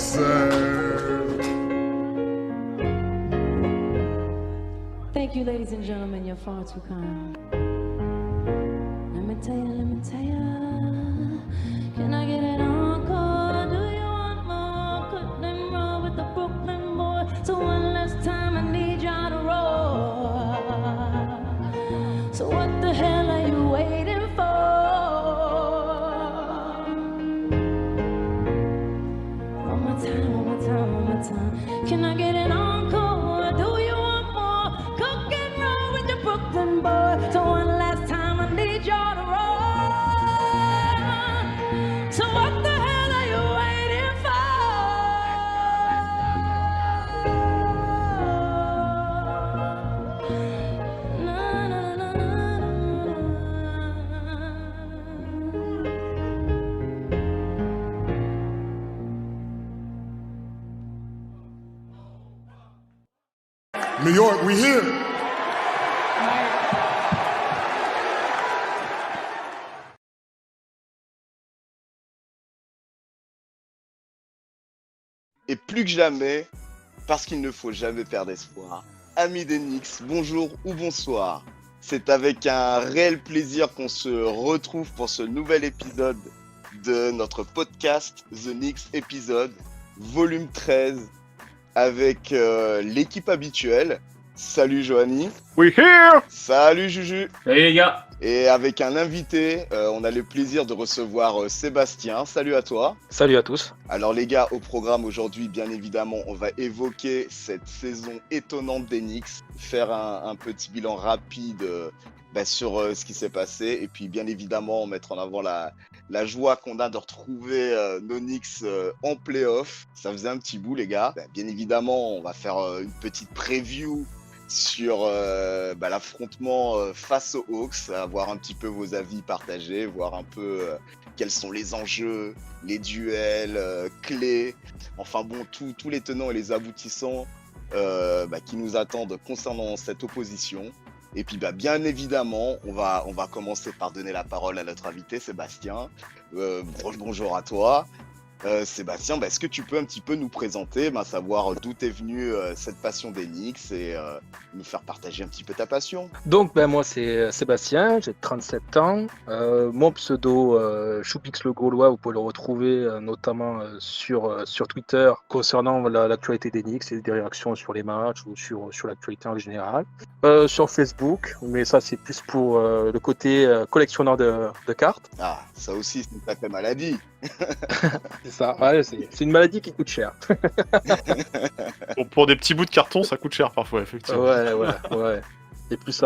sir. Thank you, ladies and gentlemen. You're far too kind. Let me tell you. Can I get an encore? Do you want more? Cut them raw with the Brooklyn boy. So one last time, I need y'all to roar. So what the hell are you waiting for? One more time. Can I get an encore? Do you want more? Cook and roll with the Brooklyn boy. So one last time, I need y'all to roll. So what the hell are you waiting for? Na, na, na, na, New York, we here. Et plus que jamais, parce qu'il ne faut jamais perdre espoir. Amis des Knicks, bonjour ou bonsoir. C'est avec un réel plaisir qu'on se retrouve pour ce nouvel épisode de notre podcast The Knicks épisode, volume 13, avec l'équipe habituelle. Salut Johanny. We here. Salut Juju. Salut les gars. Et avec un invité, on a le plaisir de recevoir Sébastien. Salut à toi. Salut à tous. Alors les gars, au programme aujourd'hui, bien évidemment, on va évoquer cette saison étonnante des Knicks, faire un petit bilan rapide sur ce qui s'est passé, et puis bien évidemment mettre en avant la joie qu'on a de retrouver nos Knicks en play-off. Ça faisait un petit bout les gars. Bien évidemment, on va faire une petite preview sur l'affrontement face aux Hawks, avoir un petit peu vos avis partagés, voir un peu quels sont les enjeux, les duels clés, enfin bon, tous les tenants et les aboutissants qui nous attendent concernant cette opposition. Et puis bien évidemment, on va commencer par donner la parole à notre invité Sébastien. Bonjour à toi. Sébastien, est-ce que tu peux un petit peu nous présenter, savoir d'où est venue cette passion des Knicks et nous faire partager un petit peu ta passion? Donc moi c'est Sébastien, j'ai 37 ans. Mon pseudo Choupix le Gaulois, vous pouvez le retrouver notamment sur Twitter concernant l'actualité des Knicks et des réactions sur les matchs ou sur l'actualité en général. Sur Facebook, mais ça c'est plus pour le côté collectionneur de cartes. Ah, ça aussi c'est une sacrée maladie. C'est ça, ouais, c'est une maladie qui coûte cher. Bon, pour des petits bouts de carton, ça coûte cher parfois, effectivement. Ouais. Et plus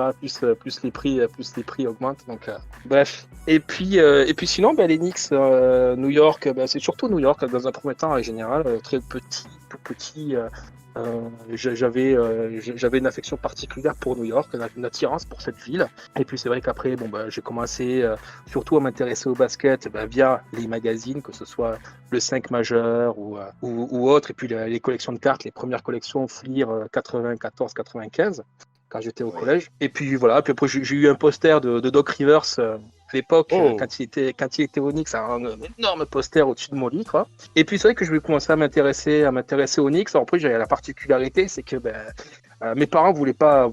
les prix augmentent. Donc, bref. Et puis sinon, les Knicks, New York, c'est surtout New York dans un premier temps en général, très petit, tout petit. J'avais une affection particulière pour New York, une attirance pour cette ville. Et puis c'est vrai qu'après, j'ai commencé surtout à m'intéresser au basket via les magazines, que ce soit le 5 majeur ou autre, et puis les collections de cartes, les premières collections Fleer 94-95 quand j'étais au collège. Et puis voilà, puis après j'ai eu un poster de Doc Rivers à l'époque, quand il était au Knicks, un énorme poster au-dessus de mon lit, quoi. Et puis c'est vrai que je vais commencer à m'intéresser aux Knicks. Alors après, j'avais la particularité, c'est que mes parents voulaient pas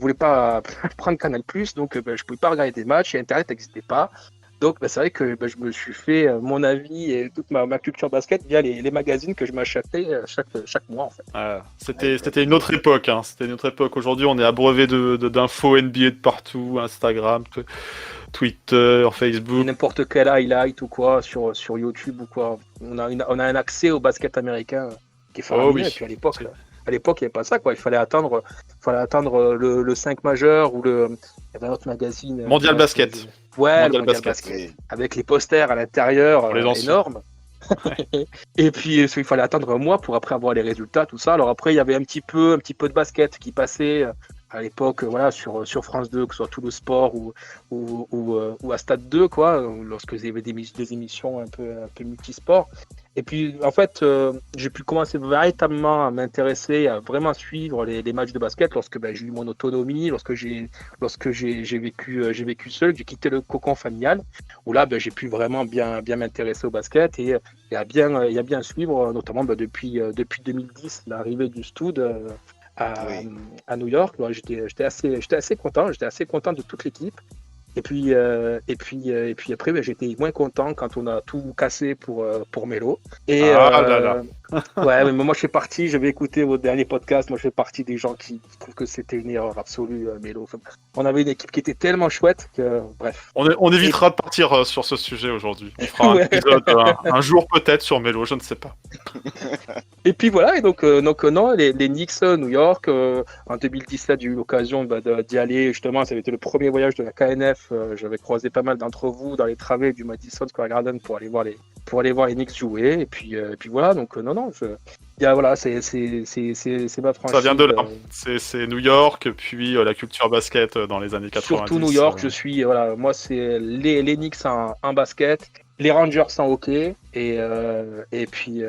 prendre Canal+, donc je pouvais pas regarder des matchs et Internet n'existait pas. Donc c'est vrai que je me suis fait mon avis et toute ma culture basket via les magazines que je m'achetais chaque mois en fait. C'était une autre époque, hein. C'était une autre époque. Aujourd'hui, on est abreuvé d'infos NBA de partout, Instagram, Twitter, Facebook. N'importe quel highlight ou quoi sur YouTube ou quoi. On a un accès au basket américain qui est faramineux. Oui. Et puis à l'époque, il n'y avait pas ça, quoi. Il fallait attendre le 5 majeur ou il y avait un autre magazine. Mondial Basket. Ouais, le Mondial Basket. Avec les posters à l'intérieur énormes. Ouais. Et puis il fallait attendre un mois pour après avoir les résultats, tout ça. Alors après, il y avait un petit peu de basket qui passait à l'époque, sur France 2, que ce soit Tout le Sport ou à Stade 2, quoi, lorsque il y avait des émissions un peu multisports. Et puis, en fait, j'ai pu commencer véritablement à m'intéresser, à vraiment suivre les matchs de basket lorsque j'ai eu mon autonomie, lorsque j'ai vécu seul, j'ai quitté le cocon familial, où là, j'ai pu vraiment bien m'intéresser au basket et à bien suivre, notamment depuis 2010, l'arrivée du Stud Oui. à New York. Ouais, j'étais assez content de toute l'équipe. Et puis après, j'étais moins content quand on a tout cassé pour Melo. Et Ah là là. ouais, mais moi je fais partie, je vais écouter votre dernier podcast, moi je fais partie des gens qui trouvent que c'était une erreur absolue, Melo. Enfin, on avait une équipe qui était tellement chouette que, bref. On évitera de partir sur ce sujet aujourd'hui. On fera un Ouais. épisode un jour peut-être sur Melo, je ne sais pas. Et puis voilà, et donc non, les Knicks New York, en 2017, j'ai eu l'occasion d'y aller, justement, ça avait été le premier voyage de la KNF, j'avais croisé pas mal d'entre vous dans les travées du Madison Square Garden pour aller voir les Knicks jouer, et puis voilà, donc non, voilà, c'est ma franchise. Ça vient de là. C'est New York, puis la culture basket dans les années 90. Surtout New York, je suis, voilà, moi c'est les Knicks en basket, les Rangers en hockey, et puis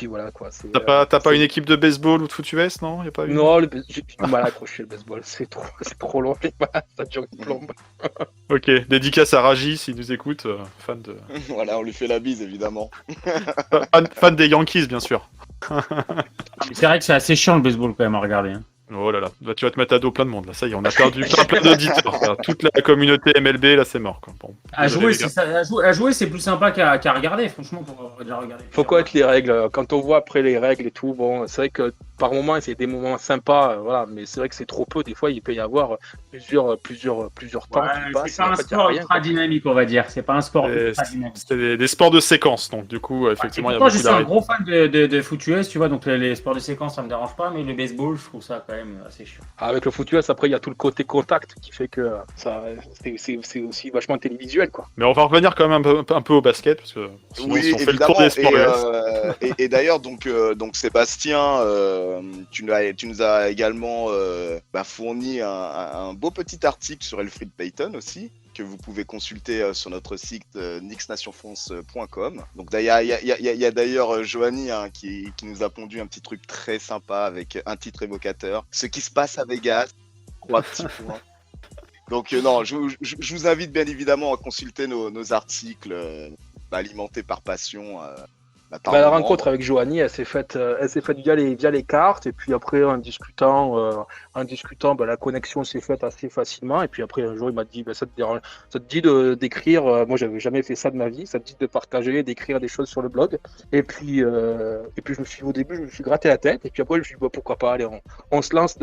voilà quoi. T'as pas une équipe de baseball ou de foot US, non? Y a pas une... Non, j'ai du mal à accrocher le baseball, c'est trop long, ça dure une plombe. Ok, dédicace à Raji s'il nous écoute, fan de Voilà, on lui fait la bise, évidemment. fan des Yankees bien sûr. C'est vrai que c'est assez chiant le baseball quand même à regarder. Hein. Oh là là, là tu vas te mettre à dos plein de monde là, ça y est, on a perdu plein d'auditeurs. Là. Toute la communauté MLB là c'est mort quoi. Bon, À désolé, jouer, les gars. à jouer, c'est plus sympa qu'à regarder, franchement, pour déjà regarder. Faut connaître les règles. Quand on voit après les règles et tout, bon, c'est vrai que par moments, c'est des moments sympas, voilà, mais c'est vrai que c'est trop peu. Des fois, il peut y avoir plusieurs temps Ouais, qui passent. c'est pas et en un fait, y a sport rien, ultra quoi. dynamique, on va dire. C'est pas un sport Et ultra dynamique. C'était des sports de séquence, donc du coup effectivement il y a Pourtant, je beaucoup suis un d'arrêts. gros fan de foot US, tu vois, donc les sports de séquence, ça me dérange pas, mais le baseball, je trouve ça quand même assez chiant. Avec le foot US, après, il y a tout le côté contact qui fait que c'est aussi vachement télévisuel, quoi. Mais on va revenir quand même un peu au basket parce que sinon, Oui, si on fait le évidemment. tour des sports US. Et d'ailleurs, donc Sébastien, tu nous as également fourni un beau petit article sur Elfriede Payton aussi, que vous pouvez consulter sur notre site knicksnationfrance.com. Donc il y a d'ailleurs Joanie qui nous a pondu un petit truc très sympa avec un titre évocateur. Ce qui se passe à Vegas, 3 petits points. Donc non, je vous invite bien évidemment à consulter nos articles alimentés par passion. Par La moment. rencontre avec Joanie, elle s'est faite via les cartes, et puis après en discutant, la connexion s'est faite assez facilement. Et puis après un jour, il m'a dit, ça te dit d'écrire. Moi, j'avais jamais fait ça de ma vie. Ça te dit de partager, d'écrire des choses sur le blog. Et puis au début, je me suis gratté la tête. Et puis après, je me suis dit, pourquoi pas, allez, on se lance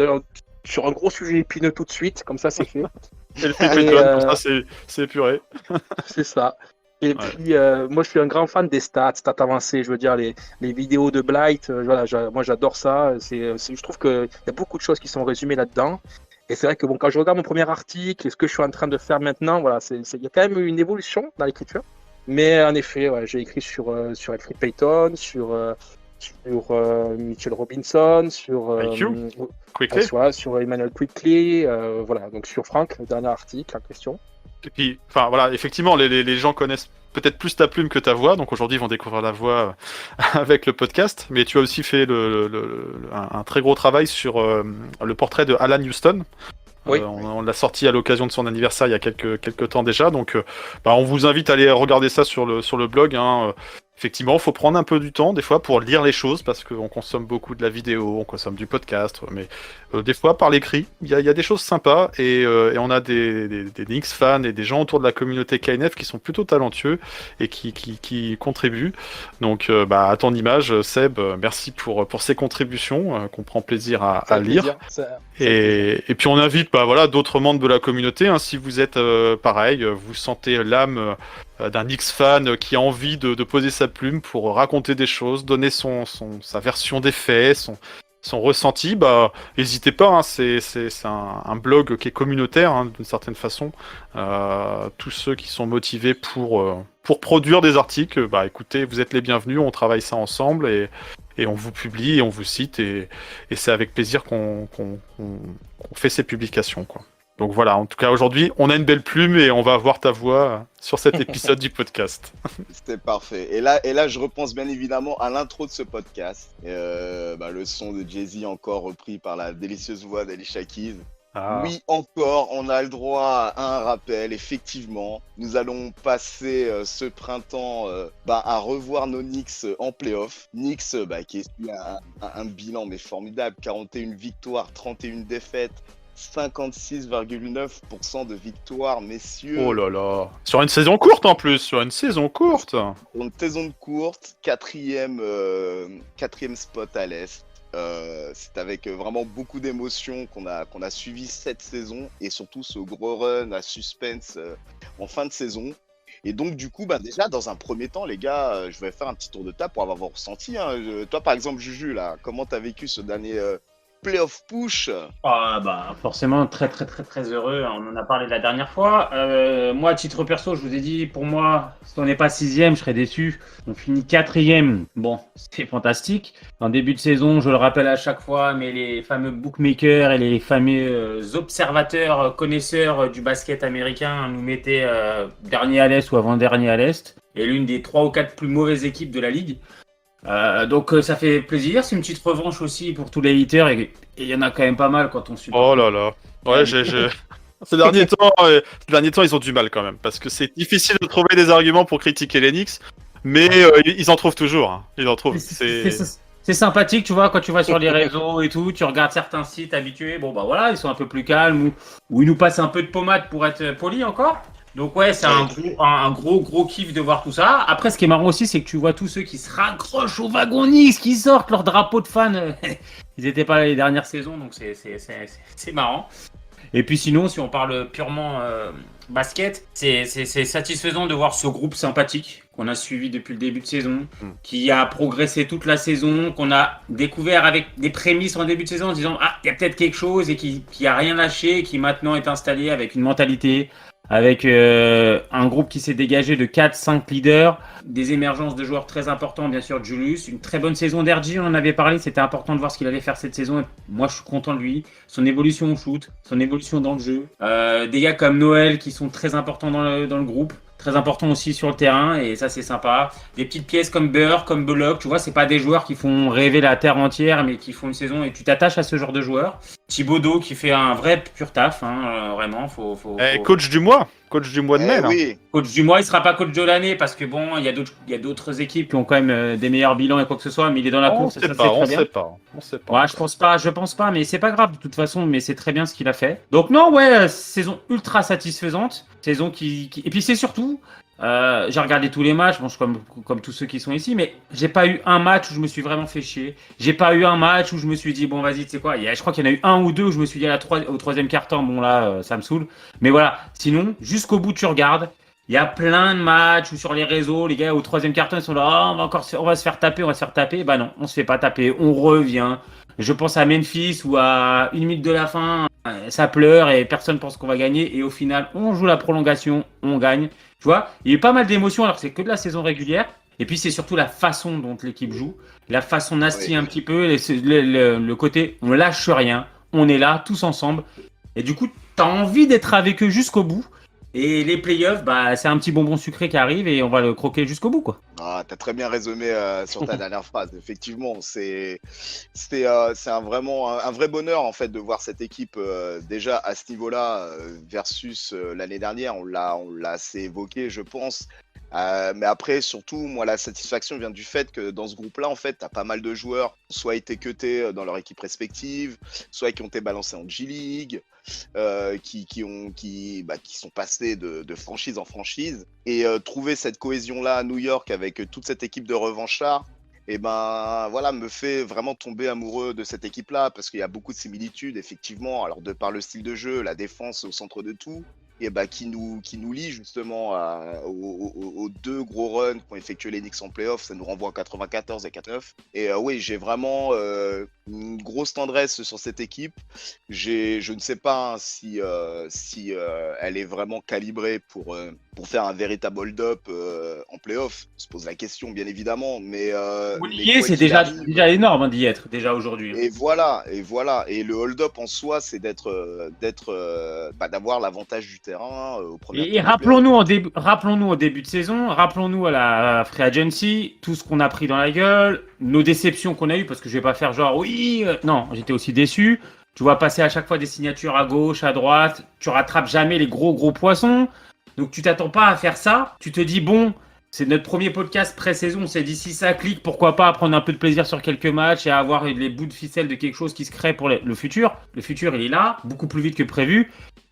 sur un gros sujet épineux tout de suite. Comme ça, c'est fait. Elfriede Payton, comme ça c'est épuré. C'est ça. Et Ouais. puis, moi, je suis un grand fan des stats avancées. Je veux dire, les vidéos de Blight, voilà, moi, j'adore ça. Je trouve qu'il y a beaucoup de choses qui sont résumées là-dedans. Et c'est vrai que bon, quand je regarde mon premier article et ce que je suis en train de faire maintenant, voilà, il y a quand même une évolution dans l'écriture. Mais en effet, ouais, j'ai écrit sur Elfriede Payton, sur Mitchell Robinson, IQ, Quickly. sur Emmanuel Quickley, voilà, donc sur Frank, le dernier article en question. Et puis, enfin voilà, effectivement, les gens connaissent peut-être plus ta plume que ta voix, donc aujourd'hui ils vont découvrir la voix avec le podcast. Mais tu as aussi fait un très gros travail sur le portrait de Alan Houston. Oui. On l'a sorti à l'occasion de son anniversaire il y a quelques temps déjà, donc on vous invite à aller regarder ça sur le blog. Hein. Effectivement, il faut prendre un peu du temps des fois pour lire les choses parce qu'on consomme beaucoup de la vidéo, on consomme du podcast, mais des fois par l'écrit, il y a des choses sympas et on a des Knicks fans et des gens autour de la communauté KNF qui sont plutôt talentueux et qui contribuent. Donc à ton image, Seb, merci pour ces contributions qu'on prend plaisir à lire. Et puis on invite d'autres membres de la communauté, hein, si vous êtes pareil, vous sentez l'âme d'un X-fan qui a envie de poser sa plume pour raconter des choses, donner sa version des faits, son ressenti, n'hésitez pas, hein, c'est un blog qui est communautaire, hein, d'une certaine façon. Tous ceux qui sont motivés pour produire des articles, écoutez, vous êtes les bienvenus, on travaille ça ensemble et on vous publie et on vous cite et c'est avec plaisir qu'on fait ces publications, quoi. Donc voilà, en tout cas aujourd'hui, on a une belle plume et on va avoir ta voix sur cet épisode du podcast. C'était parfait. Et là, je repense bien évidemment à l'intro de ce podcast. Le son de Jay-Z encore repris par la délicieuse voix d'Alicia Keys. Ah. Oui, encore, on a le droit à un rappel. Effectivement, nous allons passer ce printemps à revoir nos Knicks en playoff. Knicks qui est un bilan mais formidable. 41 victoires, 31 défaites. 56,9% de victoires, messieurs. Oh là là. Sur une saison courte en plus, sur une saison courte. Pour une saison courte, quatrième spot à l'Est. C'est avec vraiment beaucoup d'émotions qu'on a suivi cette saison et surtout ce gros run à suspense en fin de saison. Et donc du coup, déjà dans un premier temps, les gars, je vais faire un petit tour de table pour avoir vos ressentis. Hein. Toi par exemple, Juju, là, comment t'as vécu ce dernier playoff push? Forcément très très très très heureux, on en a parlé la dernière fois. Moi, à titre perso, je vous ai dit, pour moi, si on n'est pas 6ème, je serais déçu. On finit 4ème, bon, c'est fantastique. En début de saison, je le rappelle à chaque fois, mais les fameux bookmakers et les fameux observateurs, connaisseurs du basket américain nous mettaient dernier à l'Est ou avant-dernier à l'Est, et l'une des 3 ou 4 plus mauvaises équipes de la ligue. Donc ça fait plaisir, c'est une petite revanche aussi pour tous les haters et il y en a quand même pas mal quand on supporte. Oh là là. Ouais, ces derniers temps, ils ont du mal quand même parce que c'est difficile de trouver des arguments pour critiquer les Knicks, mais ils en trouvent toujours. Hein. Ils en trouvent. C'est sympathique, tu vois, quand tu vas sur les réseaux et tout, tu regardes certains sites habitués, voilà, ils sont un peu plus calmes ou ils nous passent un peu de pommade pour être polis encore. Donc ouais, c'est un gros kiff de voir tout ça. Après, ce qui est marrant aussi, c'est que tu vois tous ceux qui se raccrochent au wagon Knicks, qui sortent leur drapeau de fans. Ils n'étaient pas là les dernières saisons, donc c'est marrant. Et puis sinon, si on parle purement basket, c'est satisfaisant de voir ce groupe sympathique qu'on a suivi depuis le début de saison, qui a progressé toute la saison, qu'on a découvert avec des prémices en début de saison en se disant « Ah, il y a peut-être quelque chose » et qui a rien lâché, qui maintenant est installé avec une mentalité, avec un groupe qui s'est dégagé de 4-5 leaders, des émergences de joueurs très importants, bien sûr, Julius, une très bonne saison d'RJ, on en avait parlé, c'était important de voir ce qu'il allait faire cette saison, et moi je suis content de lui, son évolution au shoot, son évolution dans le jeu, des gars comme Noël qui sont très importants dans le groupe, très importants aussi sur le terrain, et ça c'est sympa, des petites pièces comme Burr, comme Bullock, tu vois, c'est pas des joueurs qui font rêver la terre entière, mais qui font une saison, et tu t'attaches à ce genre de joueurs. Thibodeau qui fait un vrai pur taf, vraiment, faut... Coach du mois de mai. Là. Oui. Coach du mois, il sera pas coach de l'année parce que il y a d'autres équipes qui ont quand même des meilleurs bilans et quoi que ce soit, mais il est dans la course. On sait pas. Ouais, je pense pas, mais c'est pas grave de toute façon, mais c'est très bien ce qu'il a fait. Donc non, ouais, saison ultra satisfaisante, saison et puis c'est surtout, j'ai regardé tous les matchs, je suis comme tous ceux qui sont ici, mais j'ai pas eu un match où je me suis vraiment fait chier. J'ai pas eu un match où je me suis dit bon vas-y, tu sais quoi, je crois qu'il y en a eu un ou deux où je me suis dit au troisième quart-temps, bon là ça me saoule. Mais voilà, sinon jusqu'au bout tu regardes. Il y a plein de matchs où sur les réseaux, les gars au troisième quart-temps ils sont là, on va se faire taper. Bah non, on se fait pas taper, on revient. Je pense à Memphis où à 1 minute de la fin, ça pleure et personne pense qu'on va gagner. Et au final, on joue la prolongation, on gagne. Tu vois, il y a eu pas mal d'émotions alors que c'est que de la saison régulière. Et puis c'est surtout la façon dont l'équipe joue, la façon nasty un petit peu, le côté on lâche rien, on est là tous ensemble. Et du coup, tu as envie d'être avec eux jusqu'au bout. Et les playoffs, c'est un petit bonbon sucré qui arrive et on va le croquer jusqu'au bout, quoi. Ah, t'as très bien résumé sur ta dernière phrase. Effectivement, c'est vraiment un vrai bonheur en fait de voir cette équipe déjà à ce niveau-là versus l'année dernière. On l'a assez évoqué, je pense. Mais après, surtout, moi, la satisfaction vient du fait que dans ce groupe-là, en fait, t'as pas mal de joueurs, soit été cutés dans leur équipe respective, soit qui ont été balancés en G-League, qui sont passés de franchise en franchise. Et trouver cette cohésion-là à New York avec toute cette équipe de revanchards, me fait vraiment tomber amoureux de cette équipe-là parce qu'il y a beaucoup de similitudes, effectivement. Alors, de par le style de jeu, la défense au centre de tout. Et qui nous lie justement aux deux gros runs qu'ont effectué les Knicks en playoff. Ça nous renvoie en 94 et 89. Et oui, j'ai vraiment une grosse tendresse sur cette équipe. Je ne sais pas hein, si elle est vraiment calibrée pour faire un véritable hold-up en playoff. On se pose la question, bien évidemment. Mais Oublier, quoi c'est qu'il déjà arrive, énorme hein, d'y être, déjà aujourd'hui. et voilà. Et le hold-up en soi, c'est d'avoir l'avantage du terrain au premier tour Et des playoffs. rappelons-nous au début de saison, rappelons-nous à la Free Agency, tout ce qu'on a pris dans la gueule, nos déceptions qu'on a eues, parce que je vais pas faire genre oui, non, j'étais aussi déçu. Tu vois passer à chaque fois des signatures à gauche, à droite, tu rattrapes jamais les gros poissons. Donc tu t'attends pas à faire ça. Tu te dis bon, c'est notre premier podcast pré-saison, on s'est dit si ça clique, pourquoi pas prendre un peu de plaisir sur quelques matchs et avoir les bouts de ficelle de quelque chose qui se crée pour le futur. Le futur, il est là, beaucoup plus vite que prévu.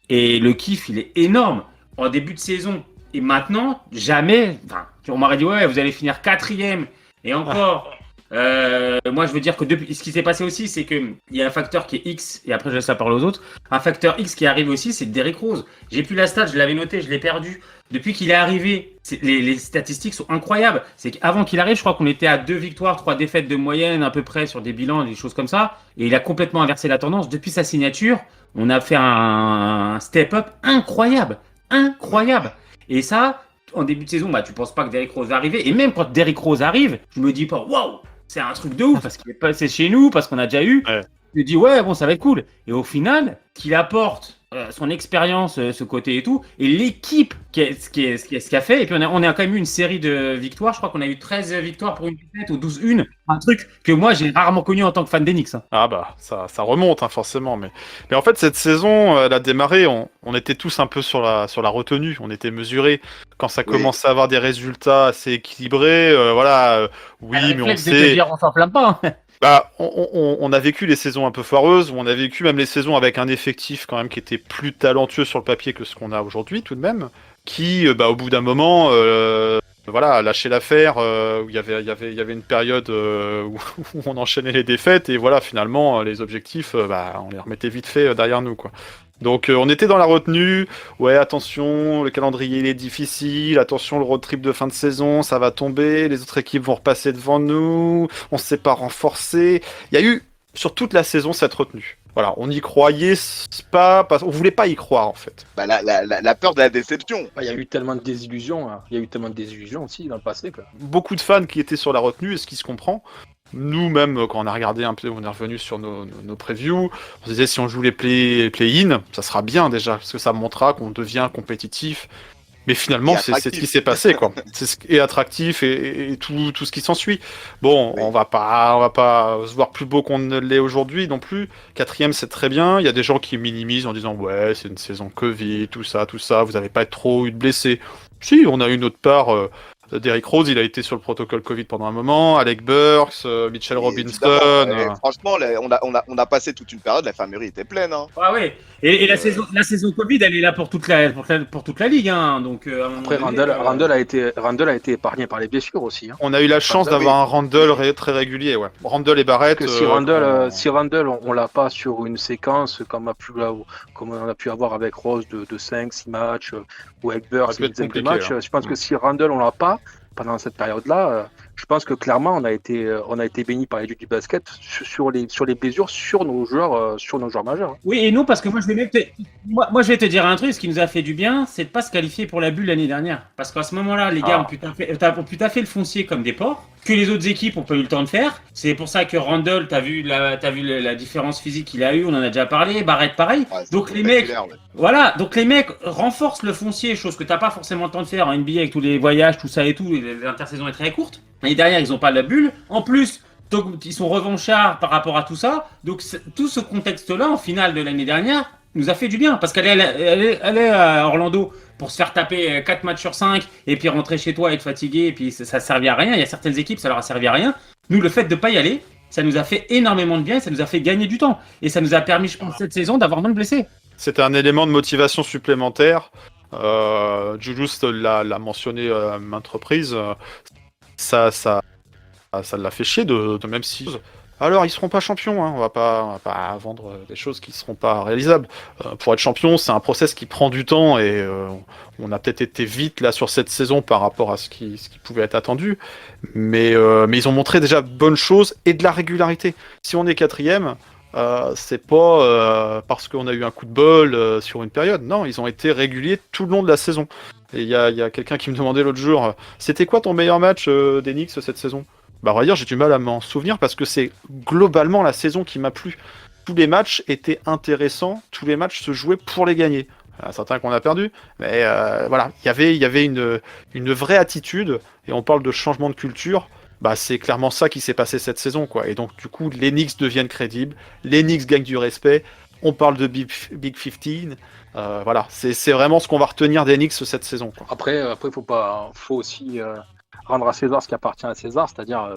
Et le kiff, il est énorme. En début de saison. Et maintenant, jamais. Enfin, on m'aurait dit, ouais, vous allez finir 4e. Et encore. Moi, je veux dire que depuis, ce qui s'est passé aussi, c'est qu'il y a un facteur qui est X. Et après, je laisse la parole aux autres. Un facteur X qui arrive aussi, c'est Derrick Rose. J'ai plus la stat, je l'avais noté, je l'ai perdu. Depuis qu'il est arrivé, les statistiques sont incroyables. C'est qu'avant qu'il arrive, je crois qu'on était à 2 victoires, 3 défaites de moyenne, à peu près, sur des bilans, des choses comme ça. Et il a complètement inversé la tendance. Depuis sa signature, on a fait un step-up incroyable. Incroyable. Et ça, en début de saison, bah, tu penses pas que Derrick Rose va arriver. Et même quand Derrick Rose arrive, je me dis pas, waouh, c'est un truc de ouf parce qu'il est passé chez nous, parce qu'on a déjà eu. Ouais. Je me dis, ouais, bon, ça va être cool. Et au final, qu'il apporte son expérience, ce côté et tout, et l'équipe ce qu'a fait. Et puis, on a quand même eu une série de victoires. Je crois qu'on a eu 13 victoires pour une défaite ou 12-1. Un truc que moi, j'ai rarement connu en tant que fan d'Enix. Hein. Ah bah, ça remonte hein, forcément. Mais en fait, cette saison, elle a démarré, on était tous un peu sur la retenue, on était mesurés. Quand ça Oui. commençait à avoir des résultats assez équilibrés, voilà, oui, Le mais on réflexe de te sait... dire, on s'enflamme pas. Hein. Bah, on a vécu les saisons un peu foireuses, ou on a vécu même les saisons avec un effectif quand même qui était plus talentueux sur le papier que ce qu'on a aujourd'hui tout de même, qui, bah, au bout d'un moment, voilà, a lâché l'affaire, où il y avait une période où on enchaînait les défaites, et voilà, finalement, les objectifs, bah, on les remettait vite fait derrière nous, quoi. Donc on était dans la retenue, ouais attention, le calendrier il est difficile, attention le road trip de fin de saison, ça va tomber, les autres équipes vont repasser devant nous, on s'est pas renforcé. Il y a eu sur toute la saison cette retenue. Voilà, on y croyait pas, on voulait pas y croire en fait. Bah, la peur de la déception. Il y a eu tellement de désillusions. Hein. Il y a eu tellement de désillusions aussi dans le passé. Quoi. Beaucoup de fans qui étaient sur la retenue, et ce qui se comprend. Nous-mêmes, quand on a regardé un peu, on est revenu sur nos previews, on se disait si on joue les play-in, ça sera bien déjà, parce que ça montrera qu'on devient compétitif. Mais finalement, c'est ce qui s'est passé, quoi. Et attractif et tout ce qui s'ensuit. Bon, oui. on va pas se voir plus beau qu'on ne l'est aujourd'hui non plus. 4e, c'est très bien. Il y a des gens qui minimisent en disant ouais, c'est une saison Covid, tout ça. Vous n'avez pas trop eu de blessés. Si, on a eu notre part. Derrick Rose, il a été sur le protocole Covid pendant un moment, Alec Burks, Mitchell Robinson. Franchement, on a passé toute une période, l'infirmerie était pleine. Hein. Ah ouais. Et la saison Covid, elle est là pour toute la ligue. Hein. Donc, après, Randle a été épargné par les blessures aussi. Hein. On a eu la chance d'avoir un Randle très régulier. Ouais. Randle et Barrett. Parce que si Randle, on l'a pas sur une séquence comme on a pu avoir avec Rose de 5-6 matchs ou avec Burks de 5 matchs, je pense que si Randle, on l'a pas pendant cette période-là, je pense que clairement on a été béni par les dieux du basket sur les blessures sur nos joueurs majeurs. Oui et non parce que moi je vais te dire un truc, ce qui nous a fait du bien, c'est de pas se qualifier pour la bulle l'année dernière, parce qu'à ce moment-là les gars ont pu taffer le foncier comme des porcs, que les autres équipes ont pas eu le temps de faire. C'est pour ça que Randle, t'as vu la différence physique qu'il a eu, on en a déjà parlé, Barrett pareil. Ouais, donc les mecs, voilà, donc les mecs renforcent le foncier, chose que t'as pas forcément le temps de faire en NBA avec tous les voyages, tout ça et tout, l'intersaison est très courte. Et derrière, ils n'ont pas la bulle. En plus, ils sont revanchards par rapport à tout ça. Donc, tout ce contexte-là, en finale de l'année dernière, nous a fait du bien. Parce qu'elle est à Orlando pour se faire taper 4 matchs sur 5 et puis rentrer chez toi et être fatigué. Et puis, ça ne servait à rien. Il y a certaines équipes, ça leur a servi à rien. Nous, le fait de ne pas y aller, ça nous a fait énormément de bien et ça nous a fait gagner du temps. Et ça nous a permis, je pense, cette saison d'avoir moins de blessés. C'était un élément de motivation supplémentaire. Julius l'a mentionné à maintes reprises. Ça l'a fait chier de même si Alors, ils seront pas champions, hein. On va pas vendre des choses qui seront pas réalisables. Pour être champion, c'est un process qui prend du temps et on a peut-être été vite là sur cette saison par rapport à ce qui pouvait être attendu. Mais ils ont montré déjà de bonnes choses et de la régularité. Si on est quatrième, c'est pas parce qu'on a eu un coup de bol sur une période. Non, ils ont été réguliers tout le long de la saison. Et il y a quelqu'un qui me demandait l'autre jour, c'était quoi ton meilleur match des Knicks cette saison? Bah, à vrai dire, j'ai du mal à m'en souvenir parce que c'est globalement la saison qui m'a plu. Tous les matchs étaient intéressants, tous les matchs se jouaient pour les gagner. Il y en a certains qu'on a perdu, mais voilà, il y avait une vraie attitude, et on parle de changement de culture. Bah, c'est clairement ça qui s'est passé cette saison, quoi. Et donc, du coup, les Knicks deviennent crédibles, les Knicks gagnent du respect, on parle de Big 15. Voilà, c'est vraiment ce qu'on va retenir des Knicks cette saison, quoi. Après, faut aussi rendre à César ce qui appartient à César, c'est-à-dire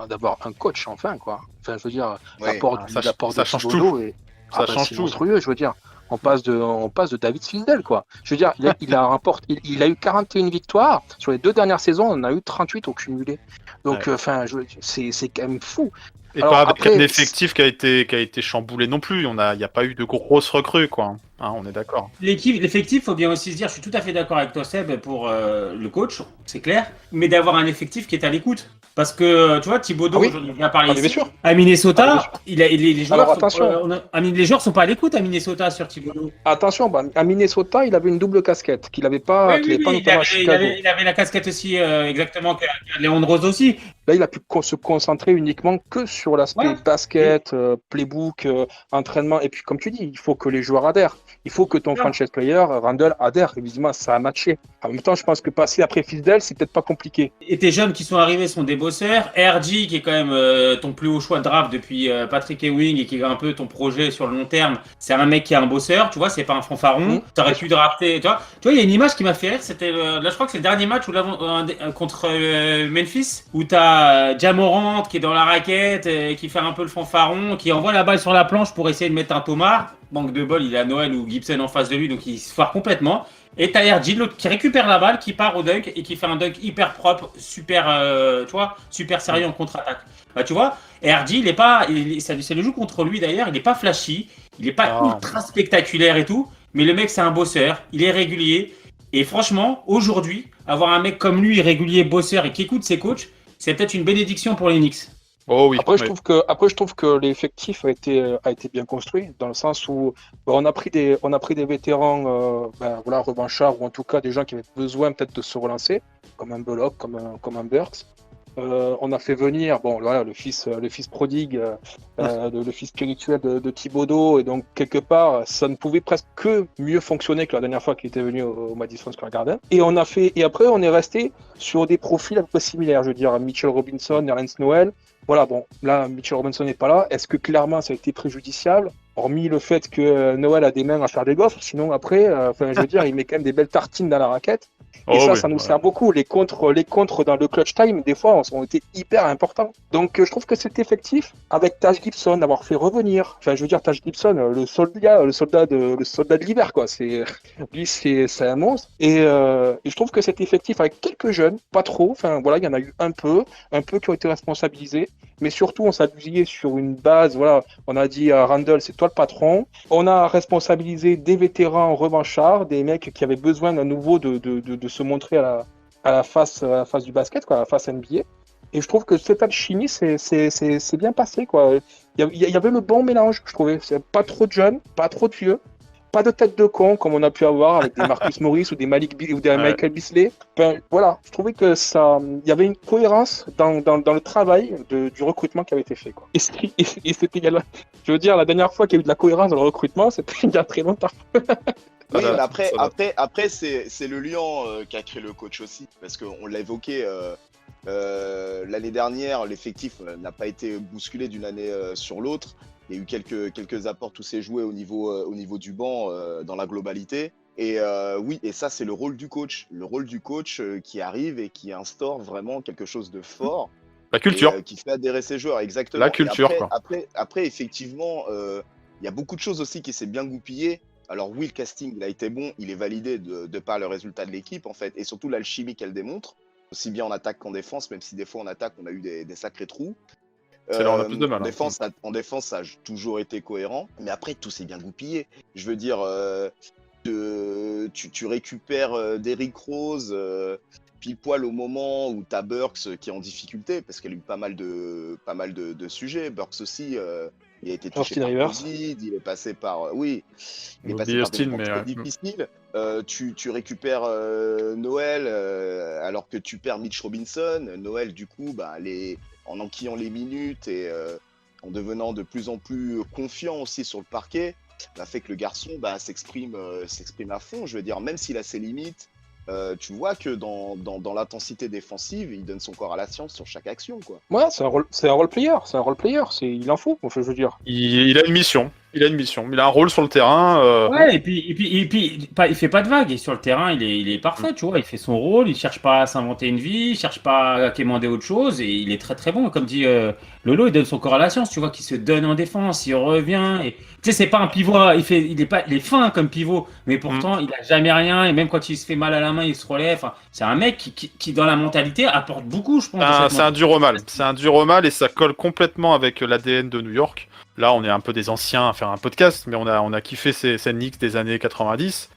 d'avoir un coach enfin, quoi. Enfin, je veux dire, Ouais. l'apport Ça de change Thibodeau tout. est Ça change c'est tout. monstrueux. Je veux dire, on passe de David Fildel, quoi. Je veux dire, il a eu 41 victoires sur les 2 dernières saisons, on en a eu 38 au cumulé. Donc, Ouais. enfin, c'est quand même fou. Et Alors, pas avec après, un effectif qui a été chamboulé non plus. Il n'y a pas eu de grosses recrues, quoi. Hein, on est d'accord. L'effectif, faut bien aussi se dire, je suis tout à fait d'accord avec toi, Seb, pour le coach, c'est clair, mais d'avoir un effectif qui est à l'écoute. Parce que, tu vois, Thibodeau, Ah oui. j'en ai bien parlé Ah, mais bien ici. sûr. À Ah, mais bien Minnesota, sûr. les joueurs Alors, sont, attention. les joueurs sont pas à l'écoute à Minnesota sur Thibodeau. Attention, à Minnesota, il avait une double casquette qu'il n'avait Oui, pas, oui, oui, notamment à Chicago. il avait la casquette aussi, exactement, qu'a Léon Rose aussi. Là, il a pu se concentrer uniquement que sur l'aspect Ouais. basket, playbook, entraînement. Et puis, comme tu dis, il faut que les joueurs adhèrent. Il faut que ton Non. franchise player, Randall, adhère. Évidemment, ça a matché. En même temps, je pense que passer après Fisdale, c'est peut-être pas compliqué. Et tes jeunes qui sont arrivés sont des bosseurs. RG, qui est quand même ton plus haut choix de draft depuis Patrick Ewing et qui est un peu ton projet sur le long terme, c'est un mec qui est un bosseur, tu vois, c'est pas un fanfaron. T'aurais pu drafter, tu vois, il y a une image qui m'a fait rire, c'était là, je crois que c'est le dernier match où, contre Memphis, où t'as Jamorant qui est dans la raquette, qui fait un peu le fanfaron, qui envoie la balle sur la planche pour essayer de mettre un Thomas. Manque de bol, il a Noël ou Gibson en face de lui, donc il se foire complètement. Et t'as RG, l'autre qui récupère la balle, qui part au dunk et qui fait un dunk hyper propre, super, tu vois, super sérieux en contre-attaque. Bah, tu vois, RG, il est pas, c'est le jeu contre lui d'ailleurs, il est pas flashy, il est pas ultra spectaculaire et tout, mais le mec c'est un bosseur, il est régulier. Et franchement, aujourd'hui, avoir un mec comme lui, régulier, bosseur et qui écoute ses coachs, c'est peut-être une bénédiction pour les Knicks. Oh oui. Après, oui. je trouve que l'effectif a été bien construit, dans le sens où on a pris des vétérans, voilà, revanchards, ou en tout cas des gens qui avaient besoin peut-être de se relancer, comme un Bullock, comme un Burks. On a fait venir, bon, voilà, le fils prodigue, le fils spirituel de Thibodeau, et donc quelque part, ça ne pouvait presque que mieux fonctionner que la dernière fois qu'il était venu au Madison Square Garden. Et après, on est resté sur des profils un peu similaires, je veux dire, Mitchell Robinson, Nerlens Noel. Voilà, bon, là, Mitchell Robinson n'est pas là. Est-ce que clairement ça a été préjudiciable, hormis le fait que Noël a des mains à faire des gaufres? Sinon, après, je veux dire, il met quand même des belles tartines dans la raquette. Et ça nous sert beaucoup. Les contres dans le clutch time, des fois, ont été hyper importants. Donc, je trouve que cet effectif, avec Taj Gibson, d'avoir fait revenir, je veux dire, Taj Gibson, le soldat de l'hiver, quoi. Lui, c'est un monstre. Et je trouve que cet effectif, avec quelques jeunes, pas trop, voilà, il y en a eu un peu qui ont été responsabilisés. Mais surtout, on s'est appuyé sur une base, voilà, on a dit à Randall, c'est toi le patron. On a responsabilisé des vétérans revanchards, des mecs qui avaient besoin à nouveau de se montrer à la face du basket, quoi, à la face NBA. Et je trouve que cette alchimie, c'est bien passé, quoi. Il y avait le bon mélange, je trouvais. C'est pas trop de jeunes, pas trop de vieux. Pas de tête de con comme on a pu avoir avec des Marcus Morris ou des Michael Beasley. Voilà, je trouvais que il y avait une cohérence dans le travail du recrutement qui avait été fait, quoi. Et c'était, je veux dire, la dernière fois qu'il y a eu de la cohérence dans le recrutement, c'était il y a très longtemps. Oui, mais après c'est le lion qui a créé le coach aussi, parce qu'on l'a évoqué l'année dernière, l'effectif n'a pas été bousculé d'une année sur l'autre. Il y a eu quelques apports, tous ces jouets au niveau du banc dans la globalité. Et oui, et ça c'est le rôle du coach, qui arrive et qui instaure vraiment quelque chose de fort. La culture. Et, qui fait adhérer ses joueurs, exactement. La culture, et quoi. après, effectivement, il y a beaucoup de choses aussi qui s'est bien goupillé. Alors oui, le casting, il a été bon, il est validé de par le résultat de l'équipe, en fait, et surtout l'alchimie qu'elle démontre, aussi bien en attaque qu'en défense, même si des fois en attaque, on a eu des sacrés trous. C'est là où on a plus de mal, En hein. défense, ça a toujours été cohérent. Mais après, tout s'est bien goupillé. Je veux dire, tu récupères Derrick Rose pile poil au moment où t'as Burks qui est en difficulté, parce qu'il y a eu pas mal de sujets. Burks aussi, il a été touché Austin par Rivers. Covid, il est passé par... oui, il est On passé oublie par des Austin, moments mais très ouais. difficiles. Tu récupères Noël, alors que tu perds Mitch Robinson. Noël, du coup, en enquillant les minutes et en devenant de plus en plus confiant aussi sur le parquet, fait que le garçon s'exprime à fond. Je veux dire, même s'il a ses limites, tu vois que dans l'intensité défensive, il donne son corps à la science sur chaque action, quoi. Ouais, c'est un role player. Il en faut. Enfin, je veux dire. Il a une mission. Il a un rôle sur le terrain. Ouais, et puis il fait pas de vagues. Et sur le terrain, il est parfait, tu vois. Il fait son rôle, il cherche pas à s'inventer une vie, il cherche pas à quémander autre chose. Et il est très très bon. Comme dit Lolo, il donne son corps à la science, tu vois, qu'il se donne en défense, il revient. Et tu sais, c'est pas un pivot, il est fin comme pivot, mais pourtant, il a jamais rien. Et même quand il se fait mal à la main, il se relève. Enfin, c'est un mec qui, dans la mentalité, apporte beaucoup, je pense. de cette C'est un dur au mal. C'est un dur au mal et ça colle complètement avec l'ADN de New York. Là, on est un peu des anciens à faire un podcast, mais on a kiffé ces Knicks des années 90.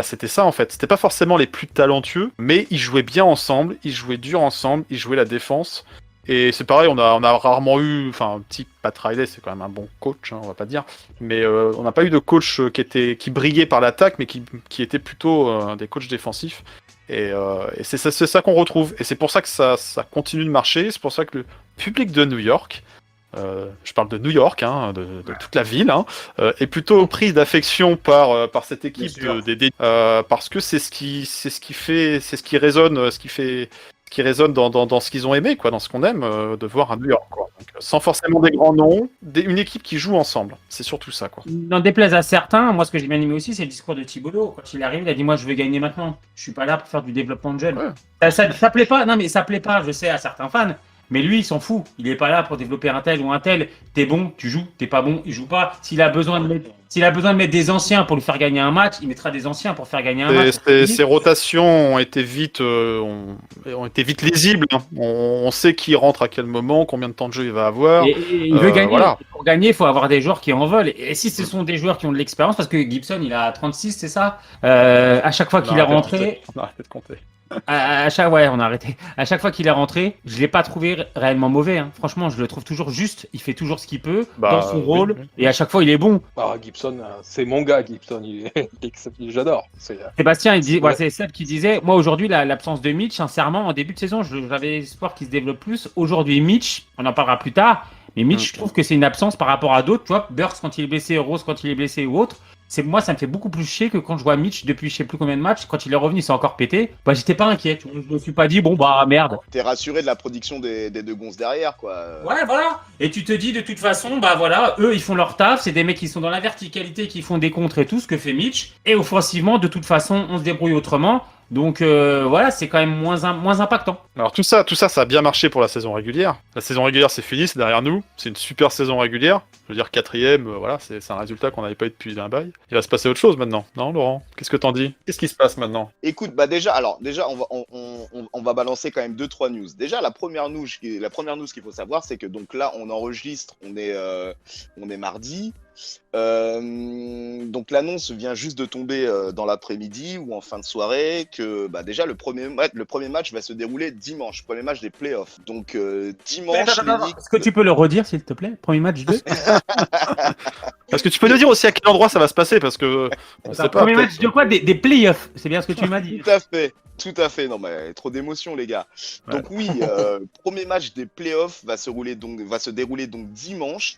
C'était ça, en fait. C'était pas forcément les plus talentueux, mais ils jouaient bien ensemble, ils jouaient dur ensemble, ils jouaient la défense. Et c'est pareil, on a rarement eu... Enfin, un petit Pat Riley, c'est quand même un bon coach, hein, on va pas dire. Mais on n'a pas eu de coach qui brillait par l'attaque, mais qui était plutôt des coachs défensifs. Et c'est ça qu'on retrouve. Et c'est pour ça que ça continue de marcher. C'est pour ça que le public de New York... je parle de New York, hein, de toute la ville, hein, est plutôt prise d'affection par cette équipe parce que c'est ce qui résonne dans ce qu'ils ont aimé, quoi, dans ce qu'on aime de voir à New York, quoi. Donc, sans forcément des grands noms, une équipe qui joue ensemble, c'est surtout ça, quoi. N'en déplaise à certains, moi ce que j'ai bien aimé aussi, c'est le discours de Thibodeau. Quand il arrive, il a dit: moi je veux gagner maintenant. Je suis pas là pour faire du développement de jeunes. Ouais. Ça plaît pas, non mais ça plaît pas, je sais, à certains fans. Mais lui, il s'en fout. Il est pas là pour développer un tel ou un tel. T'es bon, tu joues. T'es pas bon, il joue pas. S'il a besoin de mettre des anciens pour lui faire gagner un match, il mettra des anciens pour faire gagner un match. Ces rotations ont été vite lisibles, hein. On sait qui rentre à quel moment, combien de temps de jeu il va avoir. Et il veut gagner. Voilà. Pour gagner, il faut avoir des joueurs qui en veulent. Et si ce sont des joueurs qui ont de l'expérience, parce que Gibson, il a 36, c'est ça, à chaque fois qu'il est rentré... On a arrêté de compter. on a arrêté. À chaque fois qu'il est rentré, je l'ai pas trouvé réellement mauvais, hein. Franchement, je le trouve toujours juste. Il fait toujours ce qu'il peut dans son rôle, oui. et à chaque fois, il est bon. Gibson, c'est mon gars, Gibson. J'adore. Sébastien, c'est Seb qui disait, moi aujourd'hui, l'absence de Mitch, sincèrement, en début de saison, j'avais espoir qu'il se développe plus. Aujourd'hui, Mitch, on en parlera plus tard, mais Mitch, je trouve que c'est une absence par rapport à d'autres. Tu vois, Burks quand il est blessé, Rose quand il est blessé ou autre. Moi, ça me fait beaucoup plus chier que quand je vois Mitch depuis je sais plus combien de matchs. Quand il est revenu, il s'est encore pété. J'étais pas inquiet. Je me suis pas dit, merde. T'es rassuré de la production des deux gonzes derrière, quoi. Ouais, voilà. Et tu te dis, de toute façon, eux, ils font leur taf. C'est des mecs qui sont dans la verticalité, qui font des contres et tout, ce que fait Mitch. Et offensivement, de toute façon, on se débrouille autrement. Donc voilà, c'est quand même moins impactant. Alors tout ça, ça a bien marché pour la saison régulière. La saison régulière, c'est fini, c'est derrière nous. C'est une super saison régulière. Je veux dire, 4ème, voilà, c'est un résultat qu'on n'avait pas eu depuis un bail. Il va se passer autre chose maintenant, non, Laurent? Qu'est-ce que t'en dis? Qu'est-ce qui se passe maintenant? Écoute, déjà, on va balancer quand même 2-3 news. Déjà, la première news qu'il faut savoir, c'est que donc là, on enregistre, on est mardi. Donc l'annonce vient juste de tomber dans l'après-midi ou en fin de soirée que déjà le premier match va se dérouler dimanche, premier match des playoffs. Donc dimanche. Est-ce que tu peux le redire s'il te plaît? Premier match de Parce que tu peux nous dire aussi à quel endroit ça va se passer, parce que on sait pas. Premier match de quoi? Des playoffs. C'est bien ce que tu m'as dit. Tout à fait. Non, mais trop d'émotions, les gars. Ouais. Donc oui, premier match des playoffs va se dérouler donc dimanche.